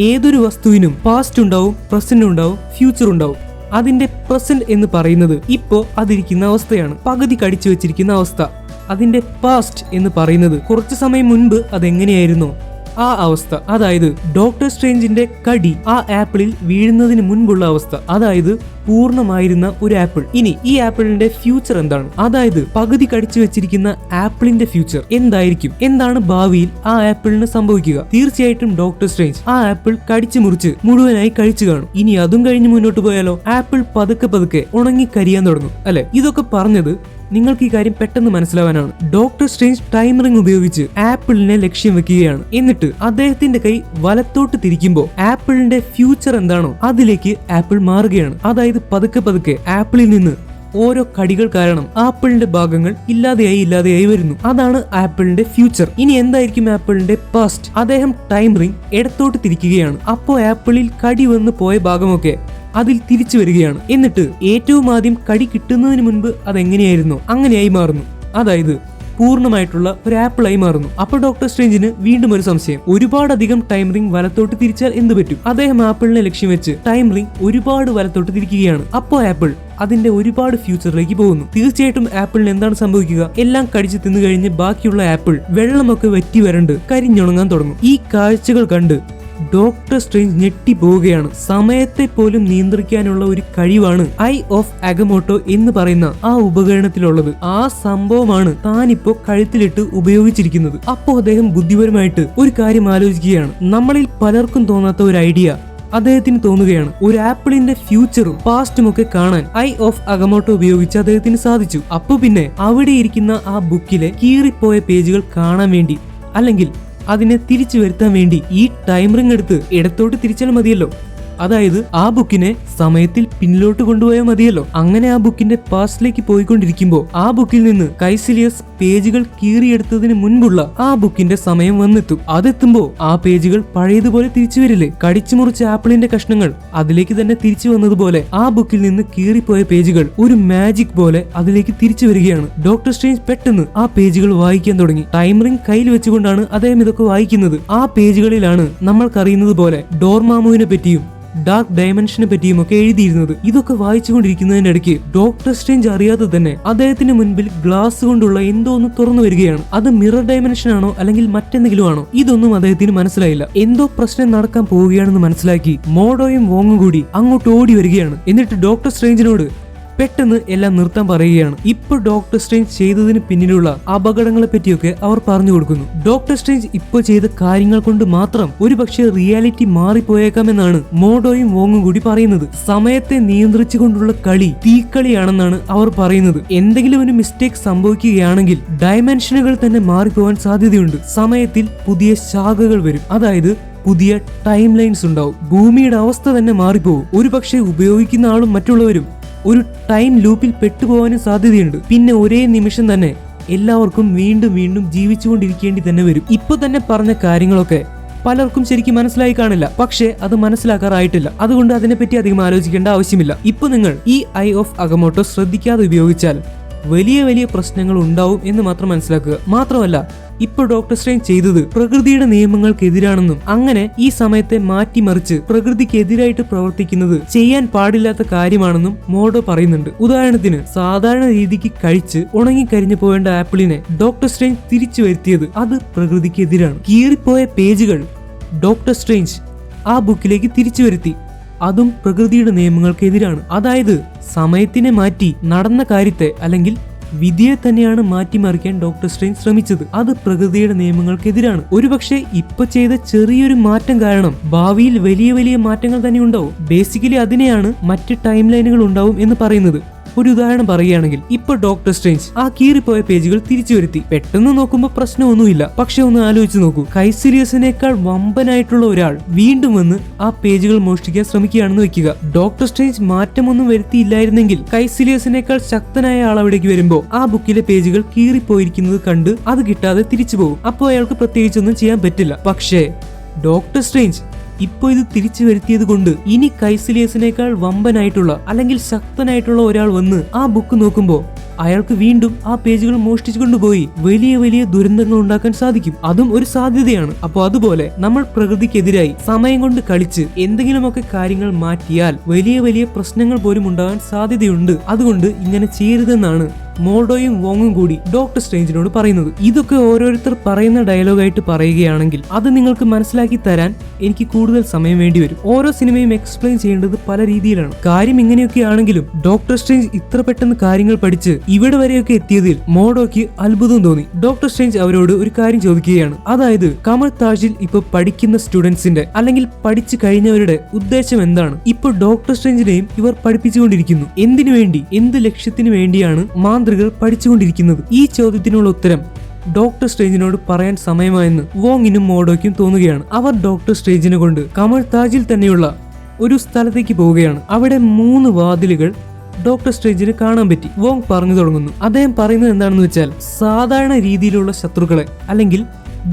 ഏതൊരു വസ്തുവിനും പാസ്റ്റ് ഉണ്ടാവും, പ്രസന്റ് ഉണ്ടാവും, ഫ്യൂച്ചർ ഉണ്ടാവും. അതിന്റെ പ്രസന്റ് എന്ന് പറയുന്നത് ഇപ്പോ അതിരിക്കുന്ന അവസ്ഥയാണ്, പകുതി കടിച്ചു വെച്ചിരിക്കുന്ന അവസ്ഥ. അതിന്റെ പാസ്റ്റ് എന്ന് പറയുന്നത് കുറച്ചു സമയം മുൻപ് അതെങ്ങനെയായിരുന്നോ ആ അവസ്ഥ, അതായത് ഡോക്ടർ സ്ട്രേഞ്ചിന്റെ കടി ആ ആപ്പിളിൽ വീഴുന്നതിന് മുൻപുള്ള അവസ്ഥ, അതായത് പൂർണ്ണമായിരുന്ന ഒരു ആപ്പിൾ. ഇനി ഈ ആപ്പിളിന്റെ ഫ്യൂച്ചർ എന്താണ്? അതായത് പകുതി കടിച്ചു വെച്ചിരിക്കുന്ന ആപ്പിളിന്റെ ഫ്യൂച്ചർ എന്തായിരിക്കും? എന്താണ് ഭാവിയിൽ ആ ആപ്പിളിന് സംഭവിക്കുക? തീർച്ചയായിട്ടും ഡോക്ടർ സ്ട്രേഞ്ച് ആ ആപ്പിൾ കടിച്ചു മുറിച്ച് മുഴുവനായി കഴിച്ചു കാണും. ഇനി അതും കഴിഞ്ഞ് മുന്നോട്ട് പോയാലോ? ആപ്പിൾ പതുക്കെ പതുക്കെ ഉണങ്ങി കരിയാൻ തുടങ്ങും, അല്ലെ? ഇതൊക്കെ പറഞ്ഞത് നിങ്ങൾക്ക് ഈ കാര്യം പെട്ടെന്ന് മനസ്സിലാവാനാണ്. ഡോക്ടർ സ്ട്രേഞ്ച് ടൈം റിംഗ് ഉപയോഗിച്ച് ആപ്പിളിനെ ലക്ഷ്യം വെക്കുകയാണ്. എന്നിട്ട് അദ്ദേഹത്തിന്റെ കൈ വലത്തോട്ട് തിരിക്കുമ്പോൾ ആപ്പിളിന്റെ ഫ്യൂച്ചർ എന്താണോ അതിലേക്ക് ആപ്പിൾ മാറുകയാണ്. അതായത് പതുക്കെ പതുക്കെ ആപ്പിളിൽ നിന്ന് ഓരോ കടികൾ കാരണം ആപ്പിളിന്റെ ഭാഗങ്ങൾ ഇല്ലാതെയായി വരുന്നു. അതാണ് ആപ്പിളിന്റെ ഫ്യൂച്ചർ. ഇനി എന്തായിരിക്കും ആപ്പിളിന്റെ പാസ്റ്റ്? അദ്ദേഹം ടൈം റിംഗ് ഇടത്തോട്ട് തിരിക്കുകയാണ്. അപ്പോ ആപ്പിളിൽ കടി വന്ന് പോയ ഭാഗമൊക്കെ അതിൽ തിരിച്ചു വരികയാണ്. എന്നിട്ട് ഏറ്റവും ആദ്യം കടി കിട്ടുന്നതിന് മുൻപ് അതെങ്ങനെയായിരുന്നു അങ്ങനെയായി മാറുന്നു. അതായത് പൂർണ്ണമായിട്ടുള്ള ഒരു ആപ്പിളായി മാറുന്നു. അപ്പോൾ ഡോക്ടർ സ്ട്രേഞ്ചിന് വീണ്ടും ഒരു സംശയം. ഒരുപാടധികം ടൈം റിംഗ് വലത്തോട്ട് തിരിച്ചാൽ എന്ത് പറ്റും? അദ്ദേഹം ആപ്പിളിനെ ലക്ഷ്യം വെച്ച് ടൈം റിംഗ് ഒരുപാട് വലത്തോട്ട് തിരിക്കുകയാണ്. അപ്പോൾ ആപ്പിൾ അതിന്റെ ഒരുപാട് ഫ്യൂച്ചറിലേക്ക് പോകുന്നു. തീർച്ചയായിട്ടും ആപ്പിളിന് എന്താണ് സംഭവിക്കുക? എല്ലാം കടിച്ചു തിന്നു കഴിഞ്ഞ് ബാക്കിയുള്ള ആപ്പിൾ വെള്ളമൊക്കെ വറ്റി വരണ്ട് കരിഞ്ഞുണങ്ങാൻ തുടങ്ങും. ഈ കാഴ്ചകൾ കണ്ട് ഡോക്ടർ സ്ട്രേഞ്ച് ഞെട്ടിപ്പോവുകയാണ്. സമയത്തെ പോലും നിയന്ത്രിക്കാനുള്ള ഒരു കഴിവാണ് ഐ ഓഫ് അഗമോട്ടോ എന്ന് പറയുന്ന ആ ഉപകരണത്തിലുള്ളത്. ആ സംഭവമാണ് താനിപ്പോ കഴുത്തിലിട്ട് ഉപയോഗിച്ചിരിക്കുന്നത്. അപ്പോ അദ്ദേഹം ബുദ്ധിപരമായിട്ട് ഒരു കാര്യം ആലോചിക്കുകയാണ്. നമ്മളിൽ പലർക്കും തോന്നാത്ത ഒരു ഐഡിയ അദ്ദേഹത്തിന് തോന്നുകയാണ്. ഒരു ആപ്പിളിന്റെ ഫ്യൂച്ചറും പാസ്റ്റും ഒക്കെ കാണാൻ ഐ ഓഫ് അഗമോട്ടോ ഉപയോഗിച്ച് അദ്ദേഹത്തിന് സാധിച്ചു. അപ്പൊ പിന്നെ അവിടെ ഇരിക്കുന്ന ആ ബുക്കിലെ കീറിപ്പോയ പേജുകൾ കാണാൻ വേണ്ടി, അല്ലെങ്കിൽ അതിനെ തിരിച്ചു വരുത്താൻ വേണ്ടി ഈ ടൈം റിംഗ് എടുത്ത് ഇടത്തോട്ട് തിരിച്ചാൽ മതിയല്ലോ. അതായത് ആ ബുക്കിനെ സമയത്തിൽ പിന്നിലോട്ട് കൊണ്ടുപോയാൽ മതിയല്ലോ. അങ്ങനെ ആ ബുക്കിന്റെ പാസ്റ്റിലേക്ക് പോയിക്കൊണ്ടിരിക്കുമ്പോൾ ആ ബുക്കിൽ നിന്ന് കൈസിലിയസ് പേജുകൾ കീറിയെടുത്തതിന് മുൻപുള്ള ആ ബുക്കിന്റെ സമയം വന്നെത്തും. അതെത്തുമ്പോ ആ പേജുകൾ പഴയതുപോലെ തിരിച്ചു വരില്ലേ? കടിച്ചു മുറിച്ച ആപ്പിളിന്റെ കഷ്ണങ്ങൾ അതിലേക്ക് തന്നെ തിരിച്ചു വന്നതുപോലെ ആ ബുക്കിൽ നിന്ന് കീറിപ്പോയ പേജുകൾ ഒരു മാജിക് പോലെ അതിലേക്ക് തിരിച്ചു വരികയാണ്. ഡോക്ടർ സ്ട്രേഞ്ച് പെട്ടെന്ന് ആ പേജുകൾ വായിക്കാൻ തുടങ്ങി. ടൈം റിംഗ് കയ്യിൽ വെച്ചുകൊണ്ടാണ് അദ്ദേഹം ഇതൊക്കെ വായിക്കുന്നത്. ആ പേജുകളിലാണ് നമ്മൾക്കറിയുന്നത് പോലെ ഡോർമാമുവിനെ പറ്റിയും ഡാർക്ക് ഡയമെൻഷനെ പറ്റിയും ഒക്കെ എഴുതിയിരുന്നത്. ഇതൊക്കെ വായിച്ചുകൊണ്ടിരിക്കുന്നതിന്റെ ഇടയ്ക്ക് ഡോക്ടർ സ്ട്രേഞ്ച് അറിയാതെ തന്നെ അദ്ദേഹത്തിന് മുൻപിൽ ഗ്ലാസ് കൊണ്ടുള്ള എന്തോ ഒന്ന് തുറന്നു വരികയാണ്. അത് മിറർ ഡയമെൻഷൻ ആണോ അല്ലെങ്കിൽ മറ്റെന്തെങ്കിലും ആണോ? ഇതൊന്നും അദ്ദേഹത്തിന് മനസ്സിലായില്ല. എന്തോ പ്രശ്നം നടക്കാൻ പോവുകയാണെന്ന് മനസ്സിലാക്കി മോഡോയും വോങ്ങും കൂടി അങ്ങോട്ട് ഓടി വരികയാണ്. എന്നിട്ട് ഡോക്ടർ സ്ട്രേഞ്ചിനോട് പെട്ടെന്ന് എല്ലാം നിർത്താൻ പറയുകയാണ്. ഇപ്പോൾ ഡോക്ടർ സ്ട്രേഞ്ച് ചെയ്തതിന് പിന്നിലുള്ള അപകടങ്ങളെ പറ്റിയൊക്കെ അവർ പറഞ്ഞു കൊടുക്കുന്നു. ഡോക്ടർ സ്ട്രേഞ്ച് ഇപ്പോൾ ചെയ്ത കാര്യങ്ങൾ കൊണ്ട് മാത്രം ഒരുപക്ഷെ റിയാലിറ്റി മാറിപ്പോയേക്കാമെന്നാണ് മോഡോയും വോങ്ങും കൂടി പറയുന്നത്. സമയത്തെ നിയന്ത്രിച്ചുകൊണ്ടുള്ള കളി തീക്കളിയാണെന്നാണ് അവർ പറയുന്നത്. എന്തെങ്കിലും ഒരു മിസ്റ്റേക്ക് സംഭവിക്കുകയാണെങ്കിൽ ഡയമെൻഷനുകൾ തന്നെ മാറിപ്പോവാൻ സാധ്യതയുണ്ട്. സമയത്തിൽ പുതിയ ശാഖകൾ വരും, അതായത് പുതിയ ടൈം ലൈൻസ് ഉണ്ടാവും. ഭൂമിയുടെ അവസ്ഥ തന്നെ മാറിപ്പോവും. ഒരുപക്ഷെ ഉപയോഗിക്കുന്ന ആളും മറ്റുള്ളവരും ഒരു ടൈം ലൂപ്പിൽ പെട്ടുപോകാനും സാധ്യതയുണ്ട്. പിന്നെ ഒരേ നിമിഷം തന്നെ എല്ലാവർക്കും വീണ്ടും വീണ്ടും ജീവിച്ചുകൊണ്ടിരിക്കേണ്ടി തന്നെ വരും. ഇപ്പൊ തന്നെ പറഞ്ഞ കാര്യങ്ങളൊക്കെ പലർക്കും ശരിക്കും മനസ്സിലായി കാണില്ല, പക്ഷേ അത് മനസ്സിലാക്കാറായിട്ടില്ല. അതുകൊണ്ട് അതിനെപ്പറ്റി അധികം ആലോചിക്കേണ്ട ആവശ്യമില്ല. ഇപ്പൊ നിങ്ങൾ ഈ ഐ ഓഫ് അഗമോട്ടോ ശ്രദ്ധിക്കാതെ ഉപയോഗിച്ചാൽ വലിയ വലിയ പ്രശ്നങ്ങൾ ഉണ്ടാവും എന്ന് മാത്രം മനസ്സിലാക്കുക. മാത്രമല്ല, ഇപ്പോൾ ഡോക്ടർ സ്ട്രേഞ്ച് ചെയ്തത് പ്രകൃതിയുടെ നിയമങ്ങൾക്കെതിരാണെന്നും അങ്ങനെ ഈ സമയത്തെ മാറ്റിമറിച്ച് പ്രകൃതിക്കെതിരായിട്ട് പ്രവർത്തിക്കുന്നത് ചെയ്യാൻ പാടില്ലാത്ത കാര്യമാണെന്നും മോഡോ പറയുന്നുണ്ട്. ഉദാഹരണത്തിന്, സാധാരണ രീതിക്ക് കഴിച്ച് ഉണങ്ങിക്കരിഞ്ഞു പോകേണ്ട ആപ്പിളിനെ ഡോക്ടർ സ്ട്രേഞ്ച് തിരിച്ചു വരുത്തിയത് അത് പ്രകൃതിക്കെതിരാണ്. കീറിപ്പോയ പേജുകൾ ഡോക്ടർ സ്ട്രേഞ്ച് ആ ബുക്കിലേക്ക് തിരിച്ചു വരുത്തി, അതും പ്രകൃതിയുടെ നിയമങ്ങൾക്കെതിരാണ്. അതായത് സമയത്തിനെ മാറ്റി നടന്ന കാര്യത്തെ അല്ലെങ്കിൽ വിധിയെ തന്നെയാണ് മാറ്റിമറിക്കാൻ ഡോക്ടർ സ്ട്രേഞ്ച് ശ്രമിച്ചത്. അത് പ്രകൃതിയുടെ നിയമങ്ങൾക്കെതിരാണ്. ഒരുപക്ഷെ ഇപ്പൊ ചെയ്ത ചെറിയൊരു മാറ്റം കാരണം ഭാവിയിൽ വലിയ വലിയ മാറ്റങ്ങൾ തന്നെ ഉണ്ടാവും. ബേസിക്കലി അതിനെയാണ് മറ്റ് ടൈം ലൈനുകൾ ഉണ്ടാവും എന്ന് പറയുന്നത്. ഒരു ഉദാഹരണം പറയുകയാണെങ്കിൽ, ഇപ്പൊ ഡോക്ടർ സ്ട്രേഞ്ച് ആ കീറിപ്പോയ പേജുകൾ തിരിച്ചു വരുത്തി. പെട്ടെന്ന് നോക്കുമ്പോൾ പ്രശ്നമൊന്നുമില്ല. പക്ഷെ ഒന്ന് ആലോചിച്ച് നോക്കൂ, കൈസിലിയസിനേക്കാൾ വമ്പനായിട്ടുള്ള ഒരാൾ വീണ്ടും വന്ന് ആ പേജുകൾ മോഷ്ടിക്കാൻ ശ്രമിക്കുകയാണെന്ന് വെക്കുക. ഡോക്ടർ സ്ട്രേഞ്ച് മാറ്റമൊന്നും വരുത്തിയില്ലായിരുന്നെങ്കിൽ കൈസിലിയസിനേക്കാൾ ശക്തനായ ആൾ അവിടേക്ക് വരുമ്പോ ആ ബുക്കിലെ പേജുകൾ കീറിപ്പോയിരിക്കുന്നത് കണ്ട് അത് കിട്ടാതെ തിരിച്ചു പോകും. അപ്പോൾ അയാൾക്ക് പ്രത്യേകിച്ചൊന്നും ചെയ്യാൻ പറ്റില്ല. പക്ഷേ ഡോക്ടർ സ്ട്രേഞ്ച് ഇപ്പൊ ഇത് തിരിച്ചു വരുത്തിയത് കൊണ്ട് ഇനി കൈസിലിയസിനേക്കാൾ വമ്പനായിട്ടുള്ള അല്ലെങ്കിൽ ശക്തനായിട്ടുള്ള ഒരാൾ വന്ന് ആ ബുക്ക് നോക്കുമ്പോ അയാൾക്ക് വീണ്ടും ആ പേജുകൾ മോഷ്ടിച്ചു കൊണ്ടുപോയി വലിയ വലിയ ദുരന്തങ്ങൾ ഉണ്ടാക്കാൻ സാധിക്കും. അതും ഒരു സാധ്യതയാണ്. അപ്പൊ അതുപോലെ നമ്മൾ പ്രകൃതിക്കെതിരായി സമയം കൊണ്ട് കളിച്ച് എന്തെങ്കിലുമൊക്കെ കാര്യങ്ങൾ മാറ്റിയാൽ വലിയ വലിയ പ്രശ്നങ്ങൾ പോലും ഉണ്ടാകാൻ സാധ്യതയുണ്ട്. അതുകൊണ്ട് ഇങ്ങനെ ചെയ്യരുതെന്നാണ് മോർഡോയും വോങ്ങും കൂടി ഡോക്ടർ സ്ട്രേഞ്ചിനോട് പറയുന്നത്. ഇതൊക്കെ ഓരോരുത്തർ പറയുന്ന ഡയലോഗായിട്ട് പറയുകയാണെങ്കിൽ അത് നിങ്ങൾക്ക് മനസ്സിലാക്കി തരാൻ എനിക്ക് കൂടുതൽ സമയം വേണ്ടി വരും. ഓരോ സിനിമയും എക്സ്പ്ലെയിൻ ചെയ്യേണ്ടത് പല രീതിയിലാണ്. കാര്യം ഇങ്ങനെയൊക്കെ ആണെങ്കിലും ഡോക്ടർ സ്ട്രേഞ്ച് ഇത്ര പെട്ടെന്ന് കാര്യങ്ങൾ പഠിച്ച് ഇവിടെ വരെയൊക്കെ എത്തിയതിൽ മോർഡോയ്ക്ക് അത്ഭുതം തോന്നി. ഡോക്ടർ സ്ട്രേഞ്ച് അവരോട് ഒരു കാര്യം ചോദിക്കുകയാണ്. അതായത് കമർ താജിൽ ഇപ്പൊ പഠിക്കുന്ന സ്റ്റുഡൻസിന്റെ അല്ലെങ്കിൽ പഠിച്ചു കഴിഞ്ഞവരുടെ ഉദ്ദേശം എന്താണ്? ഇപ്പൊ ഡോക്ടർ സ്ട്രേഞ്ചിനെയും ഇവർ പഠിപ്പിച്ചുകൊണ്ടിരിക്കുന്നു. എന്തിനു വേണ്ടി, എന്ത് ലക്ഷ്യത്തിനു വേണ്ടിയാണ് മാന്ത്രികർ പഠിച്ചുകൊണ്ടിരിക്കുന്നത്? ഈ ചോദ്യത്തിനുള്ള ഉത്തരം ഡോക്ടർ സ്ട്രേഞ്ചിനോട് പറയാൻ സമയമായെന്ന് വോങ്ങിനും മോർഡോയ്ക്കും തോന്നുകയാണ്. അവർ ഡോക്ടർ സ്ട്രേഞ്ചിനെ കൊണ്ട് കമർ താജിൽ തന്നെയുള്ള ഒരു സ്ഥലത്തേക്ക് പോവുകയാണ്. അവിടെ 3 വാതിലുകൾ ഡോക്ടർ സ്ട്രേഞ്ചിന് കാണാൻ പറ്റി. വോങ് പറഞ്ഞു തുടങ്ങുന്നു. അദ്ദേഹം പറയുന്നത് എന്താണെന്ന് വെച്ചാൽ, സാധാരണ രീതിയിലുള്ള ശത്രുക്കളെ അല്ലെങ്കിൽ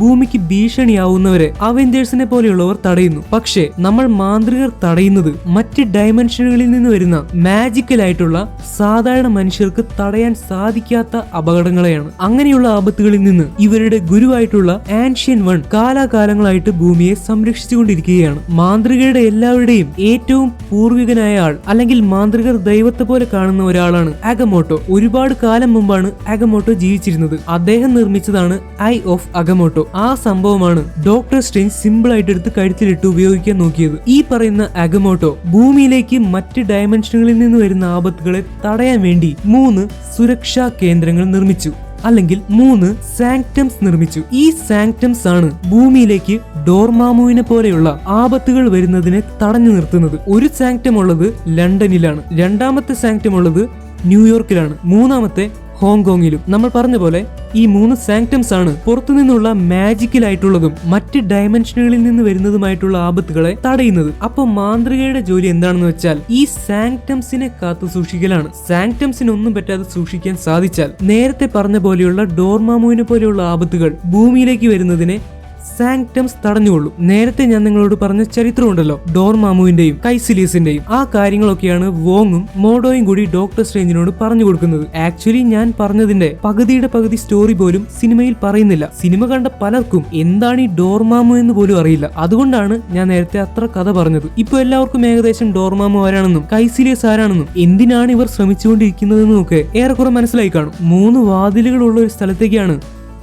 ഭൂമിക്ക് ഭീഷണിയാവുന്നവരെ അവെഞ്ചേഴ്സിനെ പോലെയുള്ളവർ തടയുന്നു. പക്ഷേ നമ്മൾ മാന്ത്രികർ തടയുന്നത് മറ്റ് ഡയമെൻഷനുകളിൽ നിന്ന് വരുന്ന മാജിക്കൽ ആയിട്ടുള്ള സാധാരണ മനുഷ്യർക്ക് തടയാൻ സാധിക്കാത്ത അപകടങ്ങളെയാണ്. അങ്ങനെയുള്ള ആപത്തുകളിൽ നിന്ന് ഇവരുടെ ഗുരുവായിട്ടുള്ള ആൻഷ്യൻ വൺ കാലാകാലങ്ങളായിട്ട് ഭൂമിയെ സംരക്ഷിച്ചുകൊണ്ടിരിക്കുകയാണ്. മാന്ത്രികരുടെ എല്ലാവരുടെയും ഏറ്റവും പൂർവികനായ ആൾ അല്ലെങ്കിൽ മാന്ത്രികർ ദൈവത്തെ പോലെ കാണുന്ന ഒരാളാണ് അഗമോട്ടോ. ഒരുപാട് കാലം മുമ്പാണ് അഗമോട്ടോ ജീവിച്ചിരുന്നത്. അദ്ദേഹം നിർമ്മിച്ചതാണ് ഐ ഓഫ് അഗമോട്ടോ. ആ സംഭവമാണ് ഡോക്ടർ സ്ട്രേഞ്ച് സിമ്പിൾ ആയിട്ട് എടുത്ത് കഴുത്തിലിട്ട് ഉപയോഗിക്കാൻ നോക്കിയത്. ഈ പറയുന്ന അഗമോട്ടോ ഭൂമിയിലേക്ക് മറ്റ് ഡയമെൻഷനുകളിൽ നിന്ന് വരുന്ന ആപത്തുകളെ തടയാൻ വേണ്ടി 3 സുരക്ഷാ കേന്ദ്രങ്ങൾ നിർമ്മിച്ചു, അല്ലെങ്കിൽ 3 സാങ്ക്ടംസ് നിർമ്മിച്ചു. ഈ സാങ്ക്ടംസ് ആണ് ഭൂമിയിലേക്ക് ഡോർമാമുവിനെ പോലെയുള്ള ആപത്തുകൾ വരുന്നതിനെ തടഞ്ഞു നിർത്തുന്നത്. ഒരു സാങ്ക്ടം ഉള്ളത് ലണ്ടനിലാണ്, രണ്ടാമത്തെ സാങ്ക്ടം ഉള്ളത് ന്യൂയോർക്കിലാണ്, മൂന്നാമത്തെ ഹോങ്കോങ്ങിലും. നമ്മൾ പറഞ്ഞ പോലെ ഈ 3 സാങ്ക്ടംസ് ആണ് പുറത്തുനിന്നുള്ള മാജിക്കൽ ആയിട്ടുള്ളതും മറ്റ് ഡയമെൻഷനുകളിൽ നിന്ന് വരുന്നതുമായിട്ടുള്ള ആപത്തുകളെ തടയുന്നത്. അപ്പൊ മാന്ത്രികയുടെ ജോലി എന്താണെന്ന് വെച്ചാൽ ഈ സാങ്ക്ടംസിനെ കാത്തു സൂക്ഷിക്കലാണ്. സാങ്ക്ടംസിന് ഒന്നും പറ്റാതെ സൂക്ഷിക്കാൻ സാധിച്ചാൽ നേരത്തെ പറഞ്ഞ പോലെയുള്ള ഡോർമാമുവിനെ പോലെയുള്ള ആപത്തുകൾ ഭൂമിയിലേക്ക് വരുന്നതിനെ സാങ്ക്ടംസ് തടഞ്ഞുകൊള്ളും. നേരത്തെ ഞാൻ നിങ്ങളോട് പറഞ്ഞ ചരിത്രമുണ്ടല്ലോ, ഡോർമാമുവിന്റെയും കൈസിലിയസിന്റെയും, ആ കാര്യങ്ങളൊക്കെയാണ് വോങ്ങും മോർഡോയും കൂടി ഡോക്ടർ സ്ട്രേഞ്ചിനോട് പറഞ്ഞു കൊടുക്കുന്നത്. ആക്ച്വലി ഞാൻ പറഞ്ഞതിന്റെ പകുതിയുടെ പകുതി സ്റ്റോറി പോലും സിനിമയിൽ പറയുന്നില്ല. സിനിമ കണ്ട പലർക്കും എന്താണ് ഈ ഡോർമാമു എന്ന് പോലും അറിയില്ല. അതുകൊണ്ടാണ് ഞാൻ നേരത്തെ അത്ര കഥ പറഞ്ഞത്. ഇപ്പൊ എല്ലാവർക്കും ഏകദേശം ഡോർമാമു ആരാണെന്നും കൈസിലിയസ് ആരാണെന്നും എന്തിനാണ് ഇവർ ശ്രമിച്ചുകൊണ്ടിരിക്കുന്നതെന്നും ഒക്കെ ഏറെക്കുറെ മനസ്സിലായി കാണും. 3 വാതിലുകളുള്ള ഒരു സ്ഥലത്തേക്കാണ്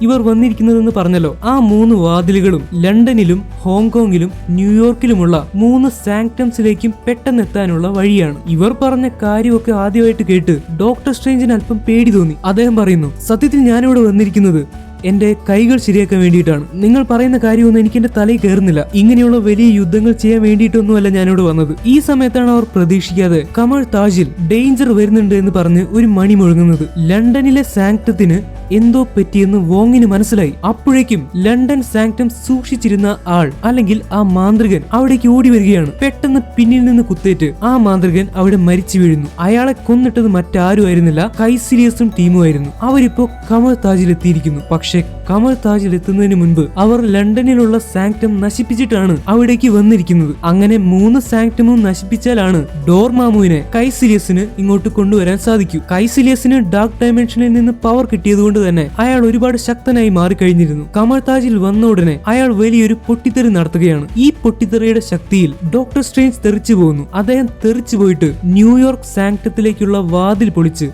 ഇവർ വന്നിരിക്കുന്നതെന്ന് പറഞ്ഞല്ലോ. ആ 3 വാതിലുകളും ലണ്ടനിലും ഹോങ്കോങ്ങിലും ന്യൂയോർക്കിലുമുള്ള 3 സാങ്ക്ടംസിലേക്കും പെട്ടെന്ന് എത്താനുള്ള വഴിയാണ്. ഇവർ പറഞ്ഞ കാര്യമൊക്കെ ആദ്യമായിട്ട് കേട്ട് ഡോക്ടർ സ്ട്രേഞ്ചിന് അല്പം പേടി തോന്നി. അദ്ദേഹം പറയുന്നു, സത്യത്തിൽ ഞാനിവിടെ വന്നിരിക്കുന്നത് എന്റെ കൈകൾ ശരിയാക്കാൻ വേണ്ടിയിട്ടാണ്. നിങ്ങൾ പറയുന്ന കാര്യമൊന്നും എനിക്ക് എന്റെ തലയിൽ കയറുന്നില്ല. ഇങ്ങനെയുള്ള വലിയ യുദ്ധങ്ങൾ ചെയ്യാൻ വേണ്ടിയിട്ടൊന്നുമല്ല ഞാനിവിടെ വന്നത്. ഈ സമയത്താണ് അവർ പ്രതീക്ഷിക്കാതെ കമർ താജിൽ ഡേഞ്ചർ വരുന്നുണ്ട് എന്ന് പറഞ്ഞ് ഒരു മണി മുഴങ്ങുന്നത്. ലണ്ടനിലെ സാങ്ക്ടത്തിന് എന്തോ പറ്റിയെന്ന് വോങ്ങിന് മനസ്സിലായി. അപ്പോഴേക്കും ലണ്ടൻ സാങ്ക്ടം സൂക്ഷിച്ചിരുന്ന ആൾ അല്ലെങ്കിൽ ആ മാന്ത്രികൻ അവിടേക്ക് ഓടി വരികയാണ്. പെട്ടെന്ന് പിന്നിൽ നിന്ന് കുത്തേറ്റ് ആ മാന്ത്രികൻ അവിടെ മരിച്ചു വീഴുന്നു. അയാളെ കൊന്നിട്ടത് മറ്റാരും ആയിരുന്നില്ല, കൈസിലിയസും ടീമുമായിരുന്നു. അവരിപ്പോ കമർ താജിൽ എത്തിയിരിക്കുന്നു. പക്ഷെ കമർ താജിൽ എത്തുന്നതിന് മുൻപ് അവർ ലണ്ടനിലുള്ള സാങ്ക്ടം നശിപ്പിച്ചിട്ടാണ് അവിടേക്ക് വന്നിരിക്കുന്നത്. അങ്ങനെ 3 സാങ്ക്ടമും നശിപ്പിച്ചാലാണ് ഡോർമാമുവിനെ കൈസിലിയസിന് ഇങ്ങോട്ട് കൊണ്ടുവരാൻ സാധിക്കൂ. കൈസിലിയസിന് ഡാർക്ക് ഡയമെൻഷനിൽ നിന്ന് പവർ കിട്ടിയതുകൊണ്ട് തന്നെ അയാൾ ഒരുപാട് ശക്തനായി മാറിക്കഴിഞ്ഞിരുന്നു. കമർ താജിൽ വന്ന ഉടനെ അയാൾ വലിയൊരു പൊട്ടിത്തെറി നടത്തുകയാണ്. ഈ പൊട്ടിത്തെറിയുടെ ശക്തിയിൽ ഡോക്ടർ സ്ട്രേഞ്ച് തെറിച്ചു പോകുന്നു. അദ്ദേഹം തെറിച്ചു പോയിട്ട് ന്യൂയോർക്ക് സാങ്ക്ടത്തിലേക്കുള്ള വാതിൽ പൊളിച്ച്